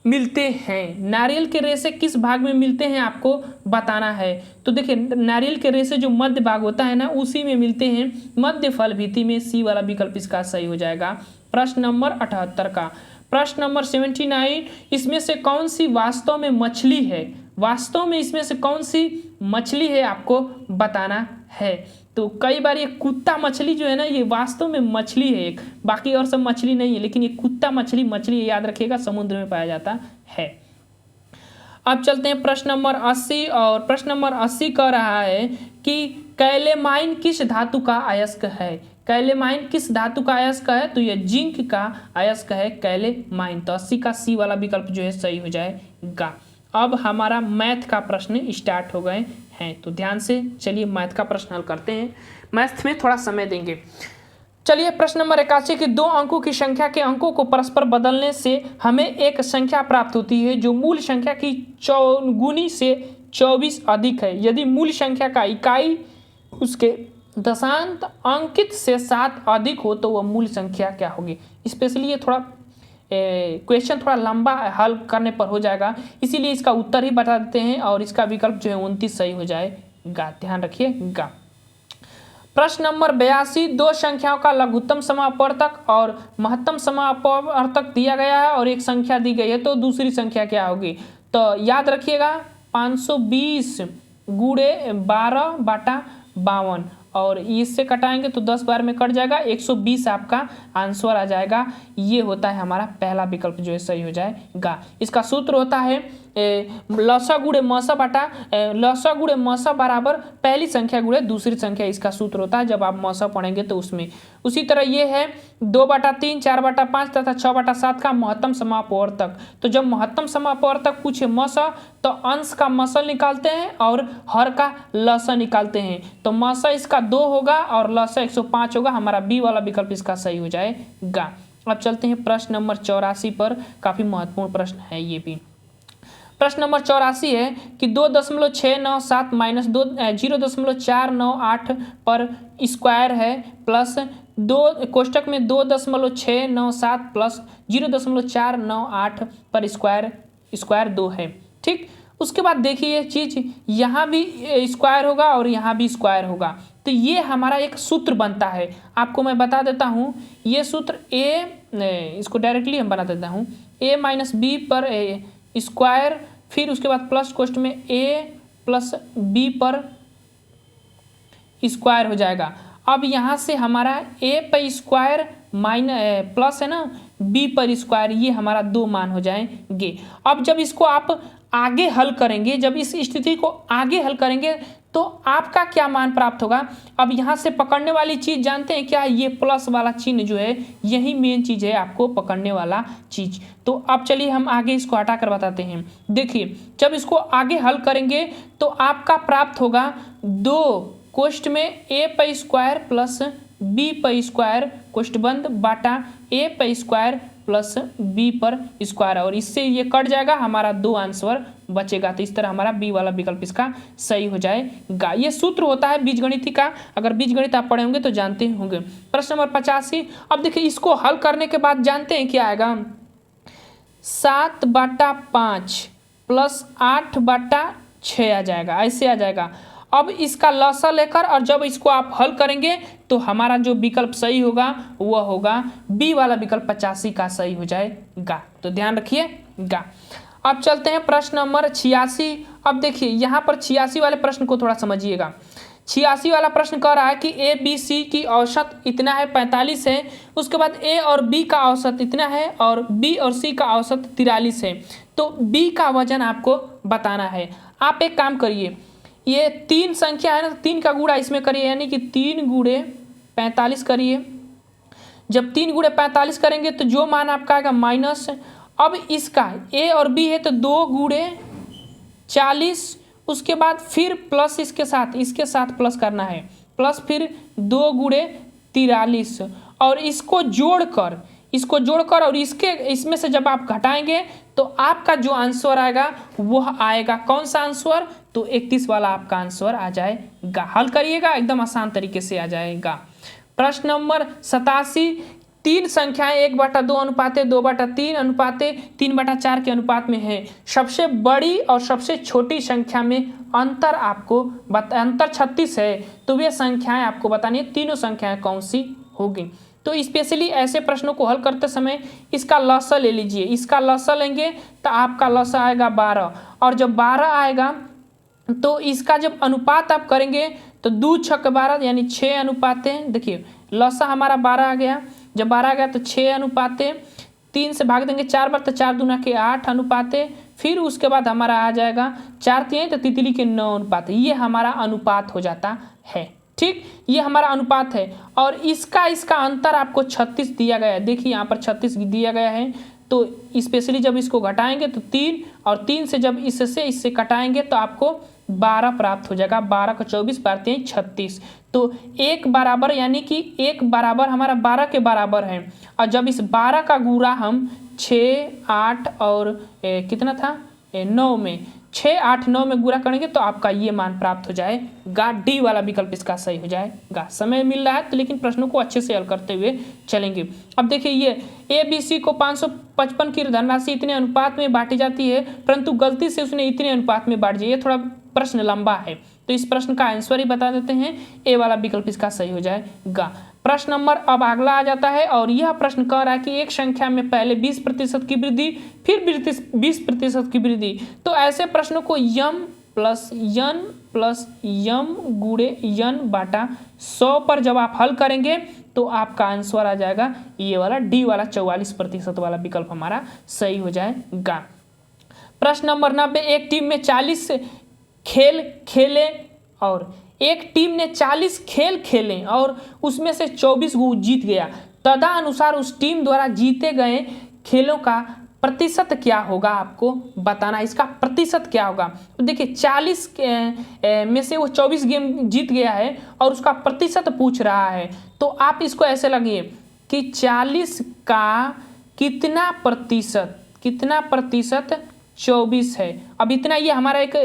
मिलते हैं। नारियल के रेशे किस भाग में मिलते हैं आपको बताना है। तो देखिए नारियल के रेशे जो मध्य भाग होता है ना उसी में मिलते हैं, मध्य फल भित्ति में। सी वाला विकल्प इसका सही हो जाएगा। प्रश्न नंबर 78 का। प्रश्न नंबर 79, इसमें से कौन सी वास्तव में मछली है? वास्तव में इसमें से कौन सी मछली है आपको बताना है। तो कई बार ये कुत्ता मछली जो है ना, ये वास्तव में मछली है एक, बाकी और सब मछली नहीं है, लेकिन ये कुत्ता मछली मछली याद रखिएगा, समुद्र में पाया जाता है। अब चलते हैं प्रश्न नंबर 80, और प्रश्न नंबर 80 कह रहा है कि कैलेमाइन किस धातु का अयस्क है? कैलेमाइन किस धातु का अयस्क है? तो ये जिंक का अयस्क है कैलेमाइन। तो 80 का सी वाला विकल्प जो है सही हो जाएगा। अब हमारा मैथ का प्रश्न स्टार्ट हो गए हैं, तो ध्यान से चलिए मैथ का प्रश्न हल करते हैं। मैथ में थोड़ा समय देंगे। चलिए प्रश्न नंबर 81 की 2 अंकों की संख्या के अंकों को परस्पर बदलने से हमें एक संख्या प्राप्त होती है जो मूल संख्या की चौगुनी से 24 अधिक है। यदि मूल संख्या का इकाई उसके दशांश अंकित से 7 अधिक हो तो वह मूल संख्या क्या होगी। स्पेशली ये थोड़ा क्वेश्चन थोड़ा लंबा हल करने पर हो जाएगा, इसीलिए इसका उत्तर ही बता देते हैं और इसका विकल्प जो है 29 सही हो जाएगा। ध्यान रखिएगा। प्रश्न नंबर 82, 2 संख्याओं का लघुत्तम समापवर्तक और महत्तम समापवर्तक दिया गया है और एक संख्या दी गई है, तो दूसरी संख्या क्या होगी। तो याद रखिएगा 520 गुणे 12/52, और इससे कटाएंगे तो 10 बार में कट जाएगा, 120 आपका आंसर आ जाएगा। ये होता है हमारा पहला विकल्प जो है सही हो जाएगा। इसका सूत्र होता है लसा गुणे मसा बटा लसा गुणे मसा बराबर पहली संख्या गुणे दूसरी संख्या, इसका सूत्र होता है जब आप मसा पढ़ेंगे तो उसमें। उसी तरह ये है 2/3, 4/5 तथा 6/7 का महत्तम समापवर्तक। तो जब महत्तम समापवर्तक पूछे मसा तो अंश का मसल निकालते हैं और हर का लसा निकालते हैं। तो मसा इसका 2 होगा और लसा 105 होगा। हमारा बी वाला विकल्प इसका सही हो जाएगा। अब चलते हैं प्रश्न नंबर 84 पर। काफी महत्वपूर्ण प्रश्न है ये भी। प्रश्न नंबर 84 है कि 2.697 माइनस 0.498 पर स्क्वायर है प्लस 2 कोष्टक में 2.697 प्लस 0.498 पर स्क्वायर 2 है। ठीक, उसके बाद देखिए ये चीज यहाँ भी स्क्वायर होगा और यहाँ भी स्क्वायर होगा, तो ये हमारा एक सूत्र बनता है। आपको मैं बता देता हूँ ये सूत्र इसको डायरेक्टली हम बना देता हूँ a माइनस बी पर स्क्वायर, फिर उसके बाद प्लस कोष्ट में a प्लस बी पर स्क्वायर हो जाएगा। अब यहाँ से हमारा a पर स्क्वायर माइनस प्लस है ना b पर स्क्वायर, ये हमारा 2 मान हो जाएंगे। अब जब इसको आप आगे हल करेंगे, जब इस स्थिति को आगे हल करेंगे तो आपका क्या मान प्राप्त होगा। अब यहाँ से पकड़ने वाली चीज जानते हैं क्या, ये प्लस वाला चिन्ह जो है यही मेन चीज है आपको पकड़ने वाला चीज। तो अब चलिए हम आगे इसको हटा कर बताते हैं। देखिए जब इसको आगे हल करेंगे तो आपका प्राप्त होगा 2 कोष्ट में a पर स्क्वायर प्लस b पर स्क्वायर कोष्ट बंद बाटा a पर स्क्वायर प्लस b पर स्क्वायर, और इससे ये कट जाएगा, हमारा 2 आंसर बचेगा। तो इस तरह हमारा बी वाला विकल्प इसका सही हो जाएगा। ये सूत्र होता है बीजगणित का, अगर बीजगणित आप पढ़े होंगे तो जानते होंगे। प्रश्न नंबर 85। अब देखिए इसको हल करने के बाद जानते हैं क्या आएगा, 7/5 प्लस 8/6 आ जाएगा, ऐसे आ जाएगा। अब इसका लसा लेकर और जब इसको आप हल करेंगे तो हमारा जो विकल्प सही होगा वह होगा बी वाला विकल्प 85 का सही हो जाएगा। तो ध्यान रखिएगा। अब चलते हैं प्रश्न नंबर 86। अब देखिए यहाँ पर 86 वाले प्रश्न को थोड़ा समझिएगा। 86 वाला प्रश्न कह रहा है कि ए बी सी की औसत इतना है 45 है, उसके बाद ए और बी का औसत इतना है और बी और सी का औसत 43 है। तो बी का वजन आपको बताना है। आप एक काम करिए, ये 3 संख्या है ना, 3 का गुणा इसमें करिए, यानी कि 3 गुणे 45 करिए। जब 3 गुणे 45 करेंगे तो जो मान आपका आएगा माइनस, अब इसका ए और बी है तो 2 गुणे 40, उसके बाद फिर प्लस इसके साथ प्लस करना है, प्लस फिर 2 गुणे 43, और इसको जोड़कर और इसमें से जब आप घटाएंगे तो आपका जो आंसर आएगा वह आएगा कौन सा आंसर, तो 31 वाला आपका आंसर आ जाएगा। हल करिएगा, एकदम आसान तरीके से आ जाएगा। प्रश्न नंबर 87। 3 संख्याएं 1/2 अनुपाते 2/3 अनुपाते 3/4 के अनुपात में है। सबसे बड़ी और सबसे छोटी संख्या में अंतर 36 है, तो वे संख्याएं आपको बतानी है, तीनों संख्याएं कौन सी होगी। तो स्पेशली ऐसे प्रश्नों को हल करते समय इसका लसा ले लीजिए, इसका लसा लेंगे तो आपका लसा आएगा 12, और जब 12 आएगा तो इसका जब अनुपात आप करेंगे तो 2 छक 12 यानी 6 अनुपाते, देखिए लसा हमारा 12 आ गया, जब 12 आ गया तो 6 अनुपाते, 3 से भाग देंगे 4 बार तो 4 दूना के 8 अनुपाते, फिर उसके बाद हमारा आ जाएगा 4 3 तो तितली के 9 अनुपात, ये हमारा अनुपात हो जाता है। ठीक, ये हमारा अनुपात है। और इसका अंतर आपको 36 दिया गया है, देखिए यहाँ पर 36 दिया गया है। तो स्पेशली जब इसको घटाएंगे तो 3, और 3 से जब इससे कटाएंगे तो आपको 12 प्राप्त हो जाएगा। 12 का 24 12 3 36, तो 1 बराबर यानी कि 1 बराबर हमारा 12 के बराबर है। और जब इस 12 का गुणा हम 6 8 और कितना था 9 में 6 8 9 में गुणा करेंगे तो आपका ये मान प्राप्त हो जाएगा। डी वाला विकल्प इसका सही हो जाएगा। समय मिल रहा है तो लेकिन प्रश्नों को अच्छे से हल करते हुए चलेंगे। अब देखिए ये ABC को 555 की धनराशि इतने अनुपात में बांटी जाती है, परंतु गलती से उसने इतने अनुपात में बांट दिया। ये थोड़ा प्रश्न लंबा है तो इस प्रश्न का आंसर ही बता देते हैं, ए वाला विकल्प इसका सही हो जाएगा। प्रश्न नंबर अब अगला आ जाता है और यह प्रश्न कह रहा है कि एक संख्या में पहले 20% की वृद्धि फिर 20% की वृद्धि। तो ऐसे प्रश्नों को यम प्लस यम गुणे यन बाटा 100 पर जब आप हल करेंगे तो आपका आंसर आ जाएगा ये वाला डी वाला 44% वाला विकल्प हमारा सही हो जाएगा। प्रश्न नंबर 90, एक टीम में 40 खेल खेले और एक टीम ने 40 खेल खेले और उसमें से 24 को जीत गया, तदनुसार उस टीम द्वारा जीते गए खेलों का प्रतिशत क्या होगा, आपको बताना इसका प्रतिशत क्या होगा। तो देखिए 40 में से वो 24 गेम जीत गया है और उसका प्रतिशत पूछ रहा है, तो आप इसको ऐसे लगिए कि 40 का कितना प्रतिशत 24 है। अब इतना ये हमारा एक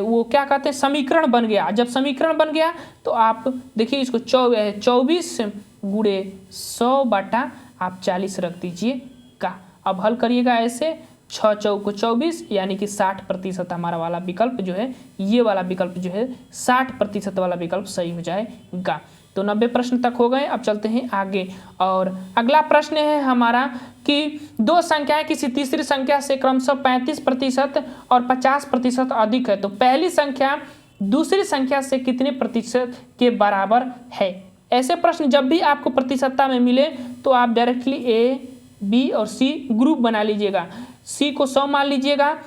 वो क्या कहते हैं समीकरण बन गया। जब समीकरण बन गया तो आप देखिए इसको 24 गुणे 100 बटा आप 40 रख दीजिएगा। अब हल करिएगा ऐसे 6 चौको 24 यानी कि 60% हमारा वाला विकल्प जो है ये वाला विकल्प जो है 60% वाला विकल्प सही हो जाएगा। तो 90 प्रश्न तक हो गए। अब चलते हैं आगे और अगला प्रश्न है हमारा कि दो संख्याएं किसी तीसरी संख्या से क्रमशः 35% और 50% अधिक है, तो पहली संख्या दूसरी संख्या से कितने प्रतिशत के बराबर है। ऐसे प्रश्न जब भी आपको प्रतिशतता में मिले तो आप डायरेक्टली A, B और C ग्रुप बना लीजिएगा। C को 100 मान लीजिएगा।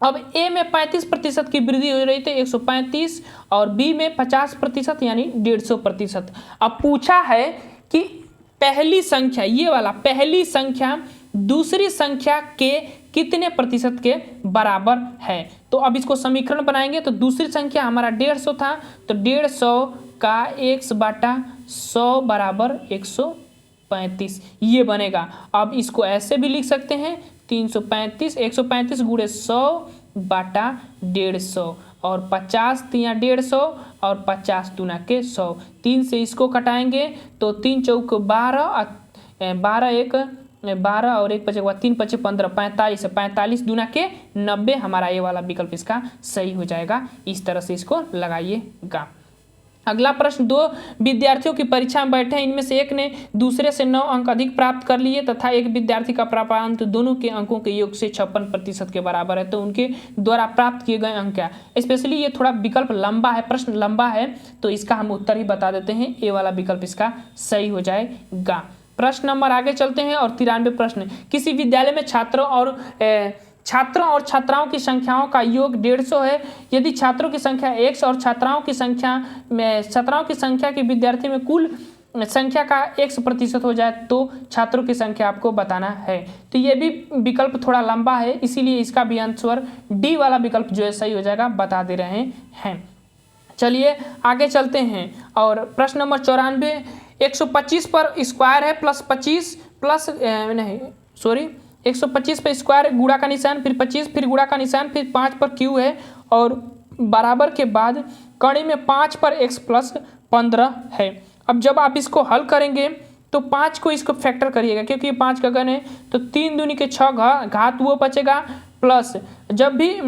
अब A में 35% की वृद्धि हो रही थी 135 और B में 50% यानी 150%। अब पूछा है कि पहली संख्या ये वाला पहली संख्या दूसरी संख्या के कितने प्रतिशत के बराबर है। तो अब इसको समीकरण बनाएंगे तो दूसरी संख्या हमारा 150 था, तो 150 का 100 बराबर 135 ये बनेगा। अब इसको ऐसे भी लिख सकते हैं 135 गुणे 100 बटा 150 और 50 तिया 150 और 50 दूना के 100। 3 से इसको कटाएंगे तो 3 चौक 12 और 1 बचे 3 बचे 15 45 दूना के 90 हमारा ये वाला विकल्प इसका सही हो जाएगा। इस तरह से इसको लगाइएगा। अगला प्रश्न, दो विद्यार्थियों की परीक्षा में बैठे, इनमें से एक ने दूसरे से 9 अंक अधिक प्राप्त कर लिए तथा एक विद्यार्थी का प्राप्तांक दोनों के अंकों के योग से 56% के बराबर है, तो उनके द्वारा प्राप्त किए गए अंक क्या। स्पेशली ये थोड़ा विकल्प लंबा है, प्रश्न लंबा है, तो इसका हम उत्तर ही बता देते हैं। ए वाला विकल्प इसका सही हो जाएगा। प्रश्न नंबर आगे चलते हैं और 93 प्रश्न, किसी विद्यालय में छात्रों और छात्राओं की संख्याओं का योग 150 है। यदि छात्रों की संख्या 1 और छात्राओं की संख्या के विद्यार्थी में कुल संख्या का 100% हो जाए तो छात्रों की संख्या आपको बताना है। तो ये भी विकल्प थोड़ा लंबा है, इसीलिए इसका भी आंसर डी वाला विकल्प जो है सही हो जाएगा, बता दे रहे हैं। चलिए आगे चलते हैं और प्रश्न नंबर 94, 125 पर स्क्वायर है प्लस 25 प्लस 125 पर स्क्वायर गुणा का निशान, फिर 25 फिर गुणा का निशान, फिर 5 पर क्यू है और बराबर के बाद कड़ी में 5 पर x प्लस 15 है। अब जब आप इसको हल करेंगे तो 5 को इसको फैक्टर करिएगा क्योंकि 5 का घन है, तो 3 दूनी के 6 घात वो बचेगा, प्लस जब भी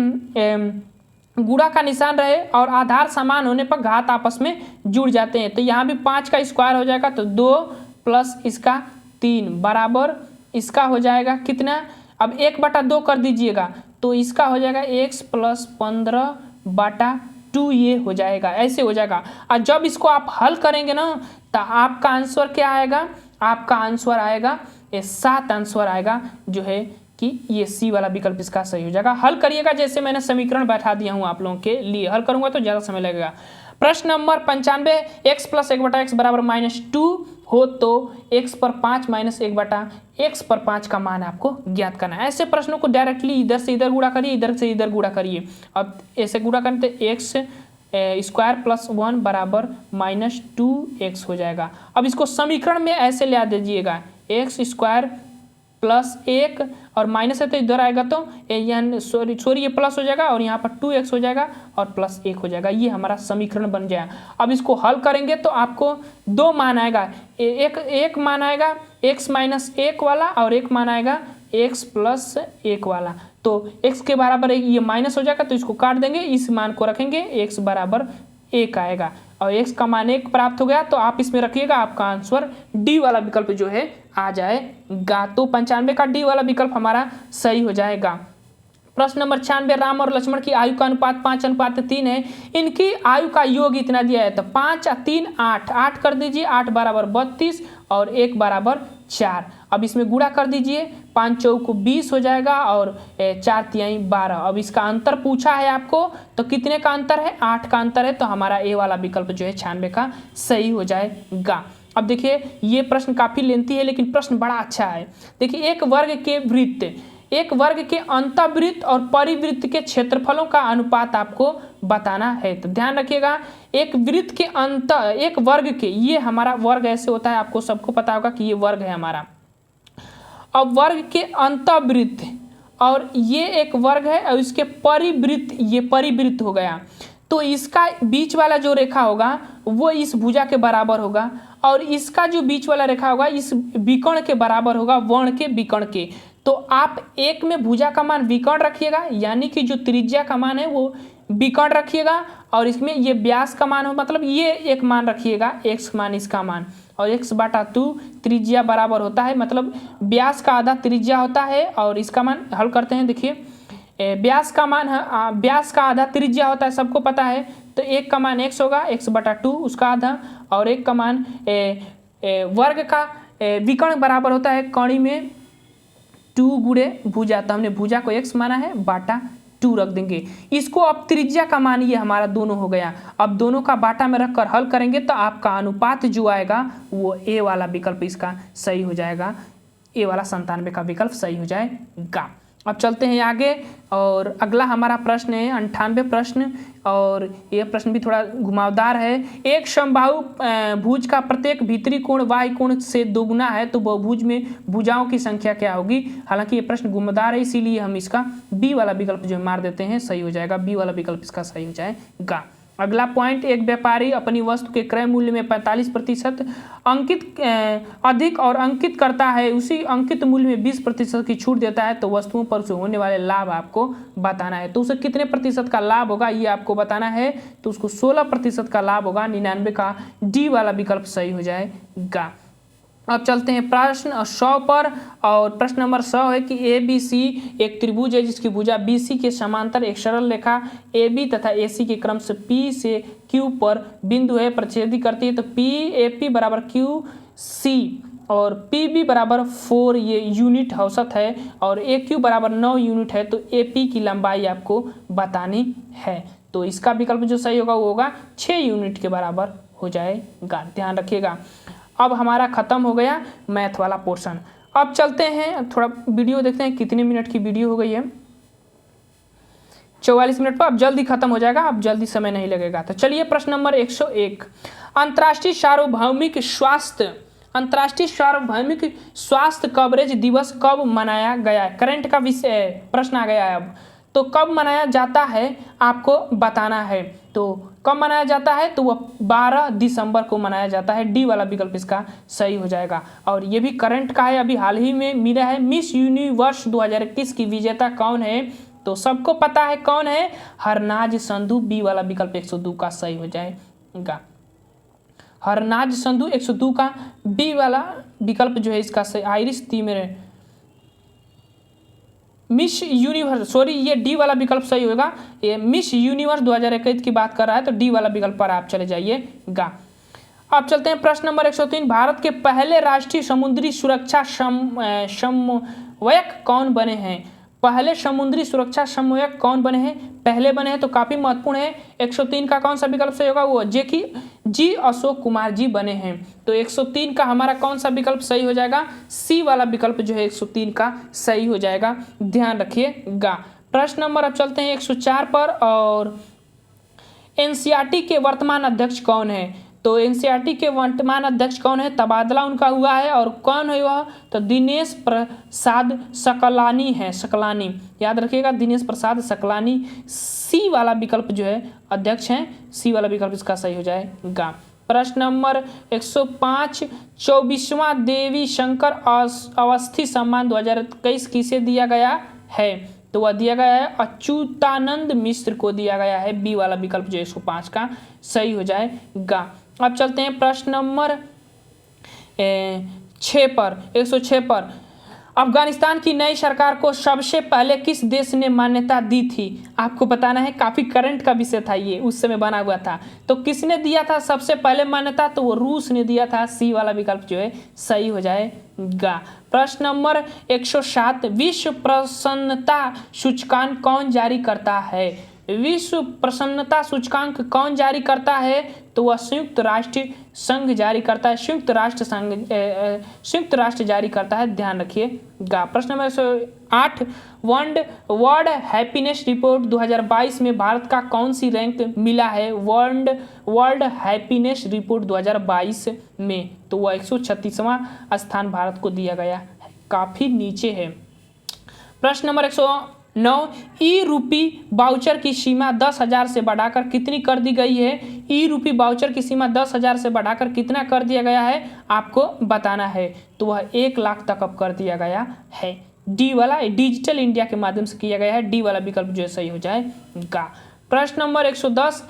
गुणा का निशान रहे और आधार समान होने पर घात आपस में जुड़ जाते हैं, तो यहाँ भी 5 का स्क्वायर हो जाएगा, तो 2 प्लस इसका 3 बराबर इसका हो जाएगा कितना, अब 1/2 कर दीजिएगा तो इसका हो जाएगा x प्लस 15/2 ये हो जाएगा, ऐसे हो जाएगा। और जब इसको आप हल करेंगे ना तो आपका आंसर क्या आएगा, आपका आंसर आएगा ये 7 आंसर आएगा, जो है कि ये सी वाला विकल्प इसका सही हो जाएगा। हल करिएगा, जैसे मैंने समीकरण बैठा दिया हूँ आप लोगों के लिए, हल करूंगा तो ज़्यादा समय लगेगा। प्रश्न नंबर 95, x प्लस 1/x बराबर -2 हो तो x पर 5 माइनस 1/x पर 5 का मान आपको ज्ञात करना है। ऐसे प्रश्नों को डायरेक्टली इधर से इधर गुणा करिए, इधर से इधर गुणा करिए। अब ऐसे गुणा करें तो x स्क्वायर प्लस 1 बराबर -2x हो जाएगा। अब इसको समीकरण में ऐसे ले आ दीजिएगा, x स्क्वायर प्लस 1 और माइनस है तो इधर आएगा तो सॉरी ये प्लस हो जाएगा और यहाँ पर 2x हो जाएगा और प्लस 1 हो जाएगा, ये हमारा समीकरण बन जाएगा। अब इसको हल करेंगे तो आपको 2 मान आएगा, एक मान आएगा x माइनस 1 वाला और एक मान आएगा x प्लस 1 वाला। तो x के बराबर ये माइनस हो जाएगा तो इसको काट देंगे, इस मान को रखेंगे, x बराबर 1 आएगा और x का मान 1 प्राप्त हो गया। तो आप इसमें रखिएगा, आपका आंसर डी वाला विकल्प जो है आ जाएगा। तो 95 का डी वाला विकल्प हमारा सही हो जाएगा। प्रश्न नंबर 96, राम और लक्ष्मण की आयु का अनुपात 5:3 है, इनकी आयु का योग इतना दिया है तो 5 3 8 8 कर दीजिए, 8 बराबर 32 और 1 बराबर 4। अब इसमें गुणा कर दीजिए, 5 चौक 20 हो जाएगा और 4 तिहाई 12। अब इसका अंतर पूछा है आपको तो कितने का अंतर है, 8 का अंतर है, तो हमारा ए वाला विकल्प जो है 96 का सही हो जाएगा। अब देखिए ये प्रश्न काफ़ी लेंथी है लेकिन प्रश्न बड़ा अच्छा है। देखिए एक वर्ग के अंतःवृत्त और परिवृत्त के क्षेत्रफलों का अनुपात आपको बताना है। तो ध्यान रखिएगा, एक वर्ग के, ये हमारा वर्ग ऐसे होता है, आपको सबको पता होगा कि ये वर्ग है हमारा। अब वर्ग के अंतःवृत्त और ये एक वर्ग है और इसके परिवृत्त, ये परिवृत्त हो गया, तो इसका बीच वाला जो रेखा होगा वो इस भुजा के बराबर होगा और इसका जो बीच वाला रेखा होगा इस विकर्ण के बराबर होगा, वर्ण के विकर्ण के। तो आप एक में भुजा का मान विकर्ण रखिएगा, यानी कि जो त्रिज्या का मान है वो विकर्ण रखिएगा और इसमें ये व्यास का मान हो, मतलब ये एक मान रखिएगा, x मान इसका मान, और x/2 त्रिज्या बराबर होता है, मतलब व्यास का आधा त्रिज्या होता है और इसका मान हल करते हैं। देखिए व्यास का मान है, व्यास का आधा त्रिज्या होता है, सबको पता है, तो एक का मान x होगा, x/2 उसका आधा, और एक का मान वर्ग का विकर्ण बराबर होता है कणी में 2 गुणे भुजा, तो हमने भुजा को x माना है, बाटा 2 रख देंगे। इसको अब त्रिज्या का मान ये हमारा दोनों हो गया। अब दोनों का बाटा में रखकर हल करेंगे तो आपका अनुपात जो आएगा वो ए वाला विकल्प इसका सही हो जाएगा, ए वाला 97 का विकल्प सही हो जाएगा। अब चलते हैं आगे और अगला हमारा प्रश्न है 98 प्रश्न, और यह प्रश्न भी थोड़ा घुमावदार है। एक समबाहु भुज का प्रत्येक भीतरी कोण y कोण से दोगुना है तो बहुभुज में भुजाओं की संख्या क्या होगी। हालांकि ये प्रश्न घुमावदार है, इसीलिए हम इसका बी वाला विकल्प जो मार देते हैं, सही हो जाएगा, बी वाला विकल्प इसका सही हो जाएगा। अगला पॉइंट, एक व्यापारी अपनी वस्तु के क्रय मूल्य में 45% अंकित अधिक और अंकित करता है, उसी अंकित मूल्य में 20% की छूट देता है, तो वस्तुओं पर उसे होने वाले लाभ आपको बताना है। तो उसे कितने प्रतिशत का लाभ होगा ये आपको बताना है, तो उसको 16% का लाभ होगा। 99 का डी वाला विकल्प सही हो जाएगा। अब चलते हैं प्रश्न 100 पर, और प्रश्न नंबर 100 है कि ABC एक त्रिभुज है जिसकी भुजा BC के समांतर एक सरल रेखा AB तथा AC के क्रम से P से Q पर बिंदु है प्रतिच्छेदी करती है। तो PAP बराबर QC और PB बराबर 4 ये यूनिट औसत है और AQ बराबर 9 यूनिट है, तो AP की लंबाई आपको बतानी है। तो इसका विकल्प जो सही होगा वो होगा 6 यूनिट के बराबर हो जाएगा, ध्यान रखिएगा। अब हमारा ख़त्म हो गया मैथ वाला पोर्शन। अब चलते हैं थोड़ा वीडियो देखते हैं, कितने मिनट की वीडियो हो गई है, 44 मिनट पर। अब जल्दी खत्म हो जाएगा, अब जल्दी समय नहीं लगेगा। तो चलिए प्रश्न नंबर 101, अंतर्राष्ट्रीय सार्वभौमिक स्वास्थ्य कवरेज दिवस कब मनाया गया है। करंट का विषय प्रश्न आ गया है अब, तो कब मनाया जाता है आपको बताना है। तो कब मनाया जाता है, तो वह 12 दिसंबर को मनाया जाता है, डी वाला विकल्प इसका सही हो जाएगा। और ये भी करंट का है, अभी हाल ही में मिला है। मिस यूनिवर्स 2021 की विजेता कौन है, तो सबको पता है कौन है, हरनाज संधू, बी वाला विकल्प 102 का सही हो जाएगा। हरनाज संधू 102 का बी वाला विकल्प जो है इसका सही। आइरिस तीमेरे मिस यूनिवर्स, सॉरी ये डी वाला विकल्प सही होगा। ये मिस यूनिवर्स 2021 की बात कर रहा है तो डी वाला विकल्प पर आप चले जाइएगा। अब चलते हैं प्रश्न नंबर 103। भारत के पहले राष्ट्रीय समुद्री सुरक्षा समन्वयक कौन बने हैं? पहले समुद्री सुरक्षा समन्वयक कौन बने हैं? पहले बने हैं तो काफी महत्वपूर्ण है। 103 का कौन सा विकल्प सही होगा? वो जी अशोक कुमार जी बने हैं। तो 103 का हमारा कौन सा विकल्प सही हो जाएगा? सी वाला विकल्प जो है 103 का सही हो जाएगा, ध्यान रखिएगा। प्रश्न नंबर अब चलते हैं 104 पर। और एनसीईआरटी के वर्तमान अध्यक्ष कौन है? तो एनसीईआरटी के वर्तमान अध्यक्ष कौन है? तबादला उनका हुआ है और कौन है वह? तो दिनेश प्रसाद सकलानी है, सकलानी, याद रखिएगा, दिनेश प्रसाद सकलानी सी वाला विकल्प जो है अध्यक्ष हैं, सी वाला विकल्प इसका सही हो जाएगा। प्रश्न नंबर 105। 24वां देवी शंकर अवस्थी सम्मान 2021 किसे दिया गया है? तो वह दिया गया है अच्युतानंद मिश्र को दिया गया है, बी वाला विकल्प जो 105 का सही हो जाएगा। अब चलते हैं प्रश्न नंबर 6 पर। 106 पर अफगानिस्तान की नई सरकार को सबसे पहले किस देश ने मान्यता दी थी? आपको बताना है, काफी करंट का विषय था ये, उस समय बना हुआ था। तो किसने दिया था सबसे पहले मान्यता? तो वो रूस ने दिया था, सी वाला विकल्प जो है सही हो जाएगा। प्रश्न नंबर 107। विश्व प्रसन्नता सूचकांक कौन जारी करता है? विश्व प्रसन्नता सूचकांक कौन जारी करता है? तो वह संयुक्त राष्ट्र संघ जारी करता है, संयुक्त राष्ट्र जारी करता है, ध्यान रखिएगा। प्रश्न नंबर 108। वर्ल्ड हैप्पीनेस रिपोर्ट 2022 में भारत का कौन सी रैंक मिला है? वर्ल्ड हैप्पीनेस रिपोर्ट 2022 में तो वह 136वां स्थान भारत को दिया गया है, काफी नीचे है। प्रश्न नंबर 109। ई रूपी वाउचर की सीमा 10,000 से बढ़ाकर कितनी कर दी गई है? ई रूपी वाउचर की सीमा 10,000 से बढ़ाकर कितना कर दिया गया है आपको बताना है। तो वह 1 लाख तक अब कर दिया गया है, डी वाला, डिजिटल इंडिया के माध्यम से किया गया है, डी वाला विकल्प जो है सही हो जाएगा। प्रश्न नंबर 110।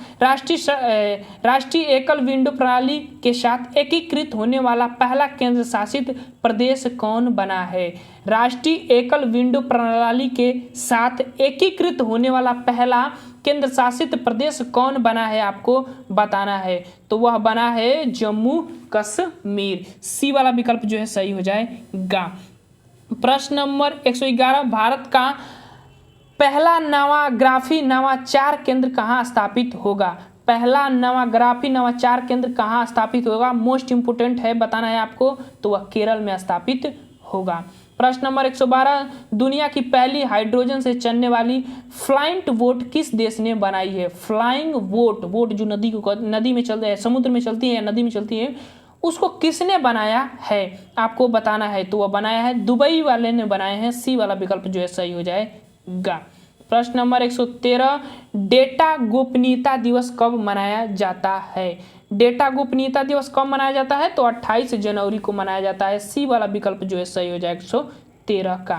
राष्ट्रीय एकल विंडो प्रणाली के साथ एकीकृत होने वाला पहला केंद्र शासित प्रदेश कौन बना है? राष्ट्रीय एकल विंडो प्रणाली के साथ एकीकृत होने वाला पहला केंद्र शासित प्रदेश कौन बना है आपको बताना है। तो वह बना है जम्मू कश्मीर, सी वाला विकल्प जो है सही हो जाएगा। प्रश्न नंबर 111। भारत का पहला नवाग्राफी नवाचार केंद्र कहाँ स्थापित होगा? पहला नवाग्राफी नवाचार केंद्र कहाँ स्थापित होगा? मोस्ट इंपोर्टेंट है, बताना है आपको, तो वह केरल में स्थापित होगा। प्रश्न नंबर 112। दुनिया की पहली हाइड्रोजन से चलने वाली फ्लाइंग बोट किस देश ने बनाई है? फ्लाइंग बोट जो नदी में चलती है, समुद्र में चलती है या नदी में चलती है, उसको किसने बनाया है आपको बताना है। तो वह बनाया है दुबई वाले ने बनाए हैं, सी वाला विकल्प जो है सही हो जाएगा। प्रश्न नंबर 113। डेटा गोपनीयता दिवस कब मनाया जाता है? डेटा गोपनीयता दिवस कब मनाया जाता है? तो 28 जनवरी को मनाया जाता है, सी वाला विकल्प जो है सही हो जाएगा 113 का।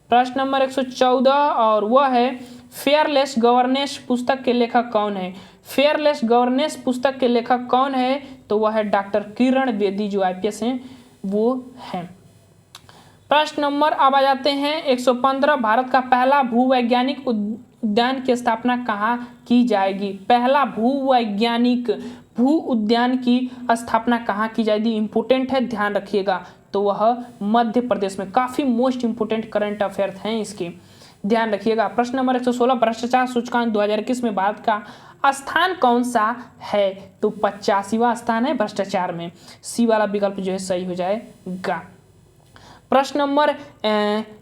प्रश्न नंबर 114 और वह है फेयरलेस गवर्नेंस पुस्तक के लेखक कौन है? फेयरलेस गवर्नेंस पुस्तक के लेखक कौन है? तो वह है डॉक्टर किरण बेदी, जो IPS हैं वो है। प्रश्न नंबर अब आ जाते हैं 115। भारत का पहला भूवैज्ञानिक उद्यान की स्थापना कहाँ की जाएगी? पहला भू उद्यान की स्थापना कहाँ की जाएगी? इंपोर्टेंट है, ध्यान रखिएगा। तो वह मध्य प्रदेश में, काफी मोस्ट इंपोर्टेंट करंट अफेयर हैं इसके, ध्यान रखिएगा। प्रश्न नंबर 116। भ्रष्टाचार सूचकांक 2021 में भारत का स्थान कौन सा है? तो 85वां स्थान है भ्रष्टाचार में, सी वाला विकल्प जो है सही हो जाएगा। प्रश्न नंबर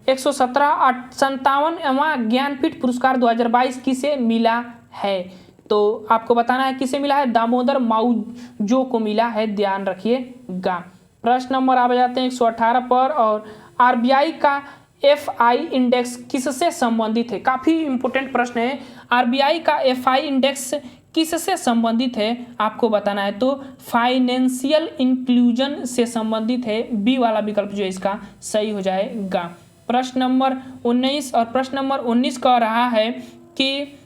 117। 57वां ज्ञानपीठ पुरस्कार 2022 किसे मिला है? तो आपको बताना है किसे मिला है, दामोदर माउजो को मिला है, ध्यान रखिएगा। प्रश्न नंबर आ जाते हैं 118 पर, और आरबीआई का एफआई इंडेक्स किससे संबंधित है? काफी इंपोर्टेंट प्रश्न है। आरबीआई का एफआई इंडेक्स किससे संबंधित है आपको बताना है, तो फाइनेंशियल इंक्लूजन से संबंधित है, बी वाला विकल्प जो है इसका सही हो जाएगा। प्रश्न नंबर 19, और प्रश्न नंबर 19 कह रहा है कि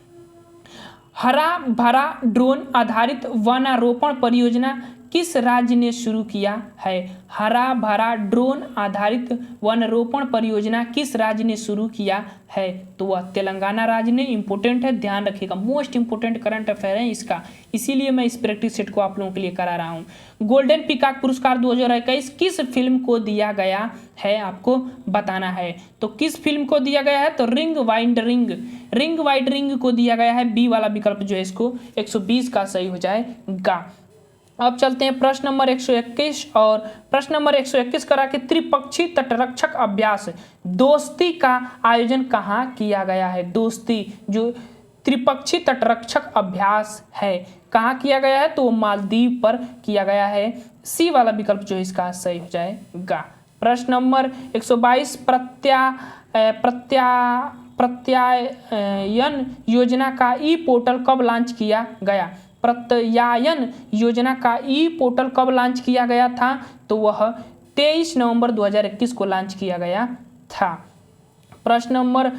हरा भरा ड्रोन आधारित वनारोपण परियोजना किस राज्य ने शुरू किया है? हरा भरा ड्रोन आधारित वनरोपण परियोजना किस राज्य ने शुरू किया है? तो वह तेलंगाना राज्य ने। इंपॉर्टेंट है, ध्यान रखिएगा, मोस्ट इंपॉर्टेंट करंट अफेयर है इसका, इसीलिए मैं इस प्रैक्टिस सेट को आप लोगों के लिए करा रहा हूँ। गोल्डन पीकॉक पुरस्कार 2021 किस फिल्म को दिया गया है? आपको बताना है। तो किस फिल्म को दिया गया है? तो रिंग वाइड रिंग को दिया गया है। बी वाला विकल्प जो है इसको 120 का सही हो जाएगा। अब चलते हैं प्रश्न नंबर 121, और प्रश्न नंबर 121 करा के त्रिपक्षीय तटरक्षक अभ्यास दोस्ती का आयोजन कहाँ किया गया है? दोस्ती जो त्रिपक्षीय तटरक्षक अभ्यास है कहाँ किया गया है? तो मालदीव पर किया गया है। सी वाला विकल्प जो है इसका सही हो जाएगा। प्रश्न नंबर 122 प्रत्यायन योजना का ई पोर्टल कब लॉन्च किया गया? प्रत्यायन योजना का ई पोर्टल कब लॉन्च किया गया था? तो वह 23 नवंबर 2021 को लॉन्च किया गया था। प्रश्न नंबर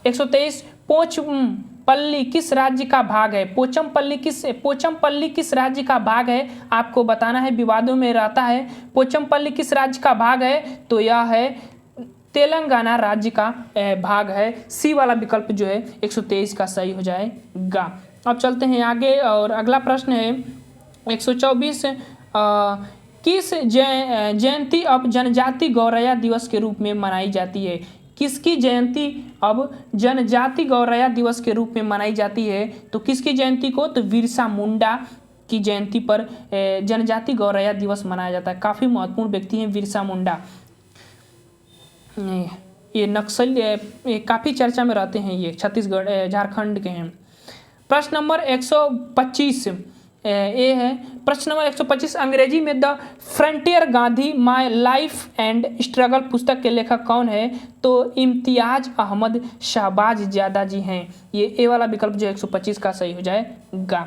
123 पोचमपल्ली किस राज्य का भाग है? पोचमपल्ली किस राज्य का भाग है? आपको बताना है, विवादों में रहता है। पोचमपल्ली किस राज्य का भाग है? तो यह है तेलंगाना राज्य का भाग है। सी वाला विकल्प जो है 123 का सही हो जाएगा। अब चलते हैं आगे, और अगला प्रश्न है 124 किस जयंती अब जनजाति गौरैया दिवस के रूप में मनाई जाती है? किसकी जयंती अब जनजाति गौरैया दिवस के रूप में मनाई जाती है? तो किसकी जयंती को? तो बिरसा मुंडा की जयंती पर जनजाति गौरैया दिवस मनाया जाता है। काफ़ी महत्वपूर्ण व्यक्ति हैं बिरसा मुंडा। ये नक्सल काफ़ी चर्चा में रहते हैं, ये छत्तीसगढ़ झारखंड के हैं। प्रश्न नंबर 125 ये है। प्रश्न नंबर 125 अंग्रेजी में the frontier Gandhi my life and struggle पुस्तक के लेखक कौन है? तो इम्तियाज अहमद शहबाज ज्यादा जी हैं। ये ए वाला विकल्प जो 125 का सही हो जाएगा।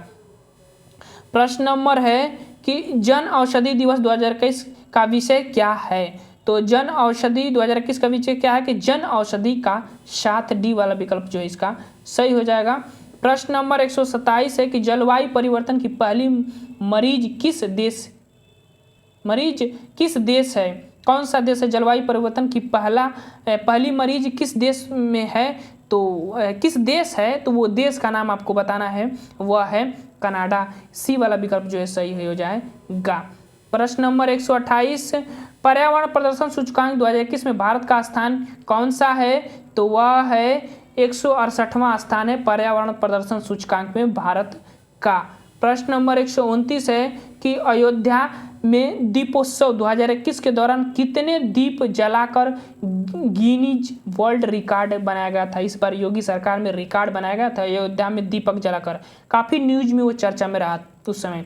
प्रश्न नंबर है कि जन औषधि दिवस 2021 का विषय क्या है? तो जन औषधि 2021 का विषय क्या है? कि जन औषधि का साथ। डी वाला विकल्प जो है इसका सही हो जाएगा। प्रश्न नंबर 127 है कि जलवायु परिवर्तन की पहली मरीज किस देश है? कौन सा देश है? जलवायु परिवर्तन की पहली मरीज किस देश में है? तो किस देश है? तो वो देश का नाम आपको बताना है, वह है कनाडा। सी वाला विकल्प जो है सही हो जाएगा। प्रश्न नंबर 128 पर्यावरण प्रदर्शन सूचकांक 2021 में भारत का स्थान कौन सा है? तो वह है 168वां स्थान है पर्यावरण प्रदर्शन सूचकांक में भारत का। प्रश्न नंबर 129 है कि अयोध्या में दीपोत्सव 2021 के दौरान कितने दीप जलाकर गिनीज वर्ल्ड रिकॉर्ड बनाया गया था? इस बार योगी सरकार में रिकॉर्ड बनाया गया था अयोध्या में दीपक जलाकर। काफ़ी न्यूज में वो चर्चा में रहा उस समय।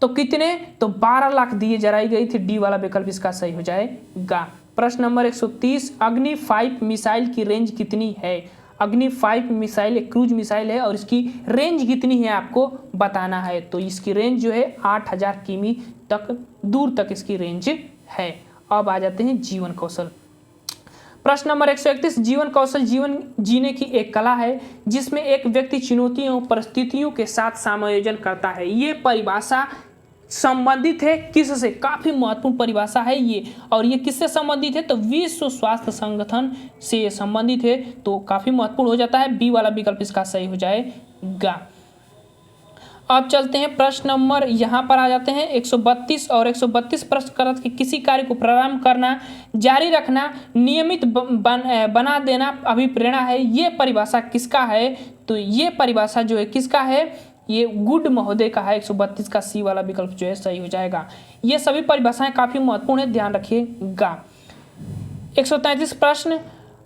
तो कितने? तो 12 लाख दिए जलाई गई थी। डी वाला विकल्प इसका सही हो जाएगा। प्रश्न नंबर 130 अग्नि 5 मिसाइल की रेंज कितनी है? अग्नि 5 मिसाइल एक क्रूज मिसाइल है और इसकी रेंज कितनी है आपको बताना है। तो इसकी रेंज जो है 8000 किमी तक दूर तक इसकी रेंज है। अब आ जाते हैं जीवन कौशल। प्रश्न नंबर 131 जीवन कौशल जीवन जीने की एक कला है जिसमें एक व्यक्ति चुनौतियों परिस्थितियों के साथ समायोजन करता है। ये परिभाषा संबंधित है किससे? काफी महत्वपूर्ण परिभाषा है ये, और ये किससे संबंधित है? तो विश्व स्वास्थ्य संगठन से संबंधित है। तो काफी महत्वपूर्ण हो जाता है। बी वाला विकल्प इसका सही हो जाएगा। अब चलते हैं प्रश्न नंबर यहाँ पर आ जाते हैं 132 और 132 प्रश्न करत कि किसी कार्य को प्रारंभ करना, जारी रखना, नियमित बना देना अभिप्रेरणा है। ये परिभाषा किसका है? तो ये परिभाषा जो है किसका है? ये गुड महोदय का है। 132 का सी वाला विकल्प जो है सही हो जाएगा। ये सभी परिभाषाएं काफी महत्वपूर्ण है, ध्यान रखिएगा। 133 प्रश्न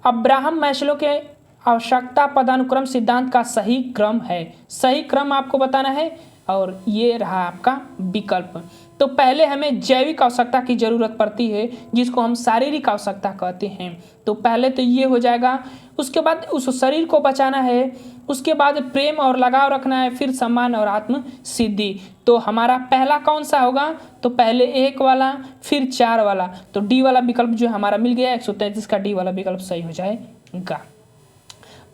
अब्राहम मैस्लो के आवश्यकता पदानुक्रम सिद्धांत का सही क्रम है। सही क्रम आपको बताना है, और ये रहा आपका विकल्प। तो पहले हमें जैविक आवश्यकता की जरूरत पड़ती है जिसको हम शारीरिक आवश्यकता कहते हैं। तो पहले तो ये हो जाएगा, उसके बाद उस शरीर को बचाना है, उसके बाद प्रेम और लगाव रखना है, फिर सम्मान और आत्म सिद्धि। तो हमारा पहला कौन सा होगा? तो पहले 1 वाला, फिर 4 वाला। तो डी वाला विकल्प जो हमारा मिल गया 133 का डी वाला विकल्प सही हो जाएगा।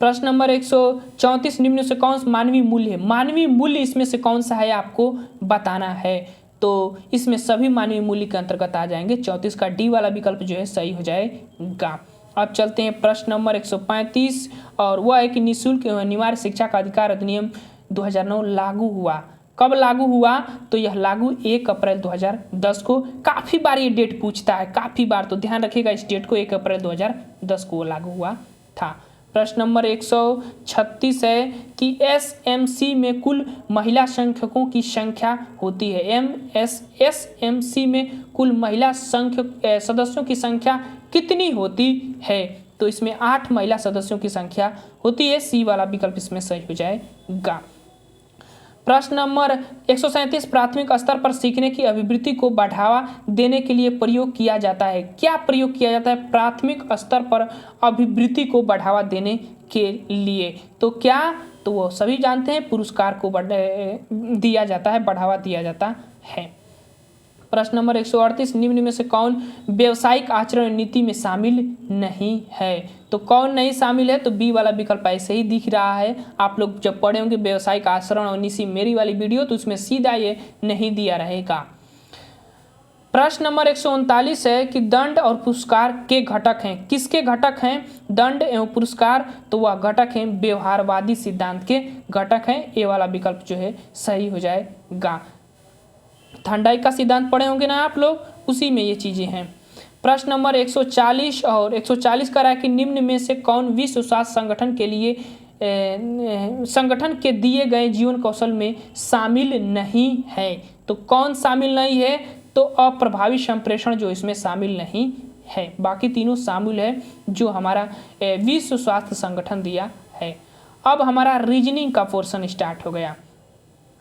प्रश्न नंबर 134, निम्न से कौन सा मानवीय मूल्य है? मानवीय मूल्य इसमें से कौन सा है आपको बताना है। तो इसमें सभी मानवीय मूल्य के अंतर्गत आ जाएंगे। 34 का डी वाला विकल्प जो है सही हो जाएगा। अब चलते हैं प्रश्न नंबर 135 और वह है कि निःशुल्क अनिवार्य शिक्षा का अधिकार अधिनियम 2009 लागू हुआ। कब लागू हुआ? तो यह लागू 1 अप्रैल 2010 को। काफ़ी बार ये डेट पूछता है, काफ़ी बार, तो ध्यान रखिएगा इस डेट को। 1 अप्रैल 2010 को लागू हुआ था। प्रश्न नंबर 136 है कि एसएमसी में कुल महिला शिक्षकों की संख्या होती है। एसएमसी में कुल महिला सदस्यों की संख्या कितनी होती है? तो इसमें 8 महिला सदस्यों की संख्या होती है। सी वाला विकल्प इसमें सही हो जाएगा। प्रश्न नंबर 137, प्राथमिक स्तर पर सीखने की अभिवृत्ति को बढ़ावा देने के लिए प्रयोग किया जाता है। क्या प्रयोग किया जाता है प्राथमिक स्तर पर अभिवृत्ति को बढ़ावा देने के लिए? तो क्या? तो वो सभी जानते हैं, पुरस्कार को दिया जाता है, बढ़ावा दिया जाता है। प्रश्न नंबर 138, निम्न में से कौन व्यावसायिक आचरण नीति में शामिल नहीं है? तो कौन नहीं शामिल है? तो बी वाला विकल्प ऐसे ही दिख रहा है। आप लोग जब पढ़े होंगे व्यावसायिक आचरण और नीति मेरी वाली वीडियो, तो उसमें सीधा ये नहीं दिया रहेगा। प्रश्न नंबर 139 है कि दंड और पुरस्कार के घटक हैं। किसके घटक हैं दंड एवं पुरस्कार? तो वह घटक हैं व्यवहारवादी सिद्धांत के घटक हैं। ए वाला विकल्प जो है सही हो जाएगा। थर्नडाइक का सिद्धांत पढ़े होंगे ना आप लोग, उसी में ये चीजें हैं। प्रश्न नंबर 140 और 140 का है कि निम्न में से कौन विश्व स्वास्थ्य संगठन के लिए संगठन के दिए गए जीवन कौशल में शामिल नहीं है? तो कौन शामिल नहीं है? तो अप्रभावी संप्रेषण जो इसमें शामिल नहीं है। बाकी तीनों शामिल है जो हमारा विश्व स्वास्थ्य संगठन दिया है। अब हमारा रीजनिंग का पोर्शन स्टार्ट हो गया।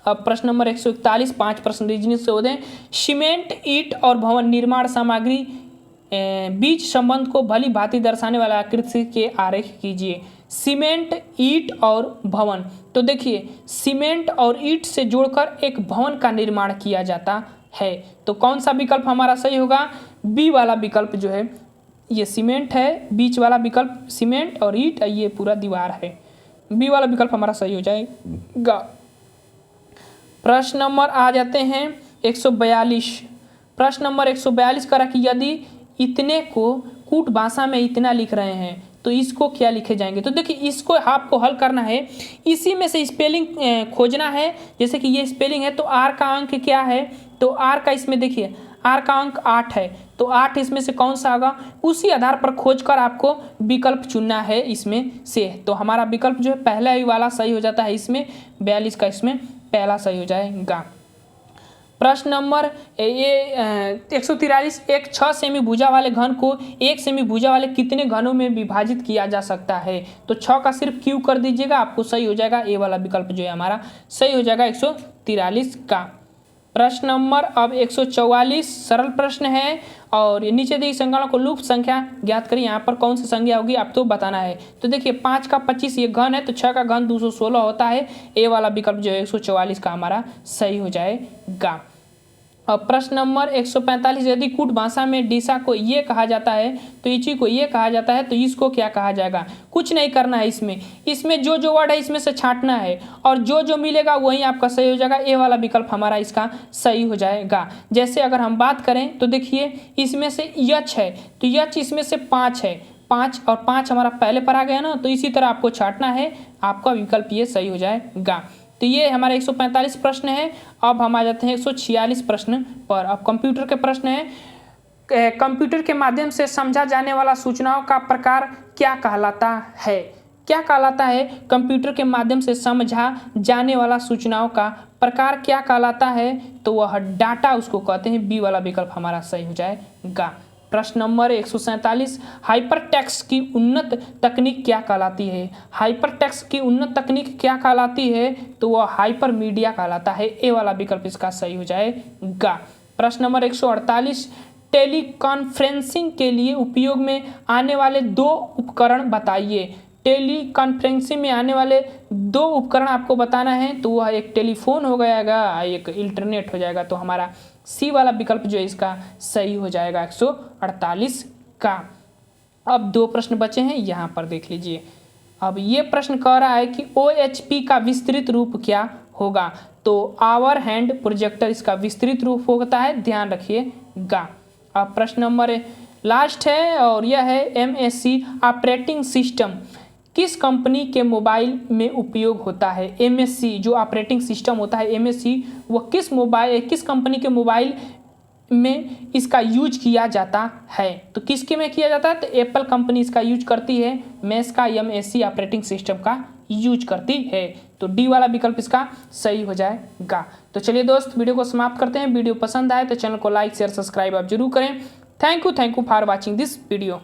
अब प्रश्न नंबर 141, 5 प्रश्न रीजनिंग से होते हैं। सीमेंट, ईंट और भवन निर्माण सामग्री बीच संबंध को भली भांति दर्शाने वाला आकृति के आरेख कीजिए। सीमेंट, ईंट और भवन। तो देखिए, सीमेंट और ईंट से जोड़कर एक भवन का निर्माण किया जाता है। तो कौन सा विकल्प हमारा सही होगा? बी वाला विकल्प जो है, ये सीमेंट है, बीच वाला विकल्प सीमेंट और ईंट, ये पूरा दीवार है। बी वाला विकल्प हमारा सही हो जाएगा। प्रश्न नंबर आ जाते हैं 142। प्रश्न नंबर 142 करा कि यदि इतने को कूट भाषा में इतना लिख रहे हैं तो इसको क्या लिखे जाएंगे? तो देखिए, इसको आपको हल करना है। इसी में से स्पेलिंग खोजना है। जैसे कि ये स्पेलिंग है, तो आर का अंक क्या है? तो आर का इसमें देखिए, आर का अंक 8 है, तो 8 इसमें से कौन सा होगा? उसी आधार पर खोजकर आपको विकल्प चुनना है इसमें से। तो हमारा विकल्प जो है पहला ही वाला सही हो जाता है इसमें। 42 का इसमें पहला सही हो जाएगा। प्रश्न नंबर 143, एक 6 सेमी भुजा वाले घन को 1 सेमी भुजा वाले कितने घनों में विभाजित किया जा सकता है? तो 6 का सिर्फ क्यू कर दीजिएगा, आपको सही हो जाएगा। ए वाला विकल्प जो है हमारा सही हो जाएगा 143 का। प्रश्न नंबर अब 144 सरल प्रश्न है और ये नीचे दी संख्याओं को लूप संख्या ज्ञात करिए। यहाँ पर कौन सी संख्या होगी आपको बताना है। तो देखिए, 5 का 25 ये घन है, तो 6 का घन 216 होता है। ए वाला विकल्प जो है 144 का हमारा सही हो जाएगा। अब प्रश्न नंबर 145, यदि कूट भाषा में दिशा को ये कहा जाता है तो इची को ये कहा जाता है, तो इसको क्या कहा जाएगा? कुछ नहीं करना है इसमें जो वर्ड है इसमें से छांटना है और जो मिलेगा वही आपका सही हो जाएगा। ए वाला विकल्प हमारा इसका सही हो जाएगा। जैसे अगर हम बात करें तो देखिए, इसमें से यच है, तो यच इसमें से 5 है, 5 और 5 हमारा पहले पर आ गया ना, तो इसी तरह आपको छांटना है, आपका विकल्प ये सही हो जाएगा। तो ये हमारा 145 प्रश्न है। अब हम आ जाते हैं 146 प्रश्न पर। अब कंप्यूटर के प्रश्न है। कंप्यूटर के माध्यम से समझा जाने वाला सूचनाओं का प्रकार क्या कहलाता है? क्या कहलाता है? कंप्यूटर के माध्यम से समझा जाने वाला सूचनाओं का प्रकार क्या कहलाता है? तो वह डाटा उसको कहते हैं। बी वाला विकल्प हमारा सही हो जाएगा। प्रश्न नंबर 147, हाइपर टेक्स्ट की उन्नत तकनीक क्या कहलाती है? हाइपर टेक्स्ट की उन्नत तकनीक क्या कहलाती है? तो वह हाइपर मीडिया कहलाता है। ए वाला विकल्प इसका सही हो जाएगा। प्रश्न नंबर 148, टेलीकॉन्फ्रेंसिंग के लिए उपयोग में आने वाले 2 उपकरण बताइए। टेलीकॉन्फ्रेंसिंग में आने वाले 2 उपकरण आपको बताना है, तो वह एक टेलीफोन हो जाएगा, एक इंटरनेट हो जाएगा। तो हमारा सी वाला विकल्प जो है इसका सही हो जाएगा 148 का। अब 2 प्रश्न बचे हैं, यहाँ पर देख लीजिए। अब ये प्रश्न कह रहा है कि OHP का विस्तृत रूप क्या होगा, तो आवर हैंड प्रोजेक्टर इसका विस्तृत रूप होता है, ध्यान रखिएगा। अब प्रश्न नंबर लास्ट है और यह है MSC ऑपरेटिंग सिस्टम किस कंपनी के मोबाइल में उपयोग होता है। MSC जो ऑपरेटिंग सिस्टम होता है MSC वह किस कंपनी के मोबाइल में इसका यूज किया जाता है, तो किसके में किया जाता है, तो एप्पल कंपनी इसका यूज करती है, मैस का MSC ऑपरेटिंग सिस्टम का यूज करती है, तो डी वाला विकल्प इसका सही हो जाएगा। तो चलिए दोस्त वीडियो को समाप्त करते हैं। वीडियो पसंद आए तो चैनल को लाइक शेयर सब्सक्राइब आप जरूर करें। Thank you for watching this video.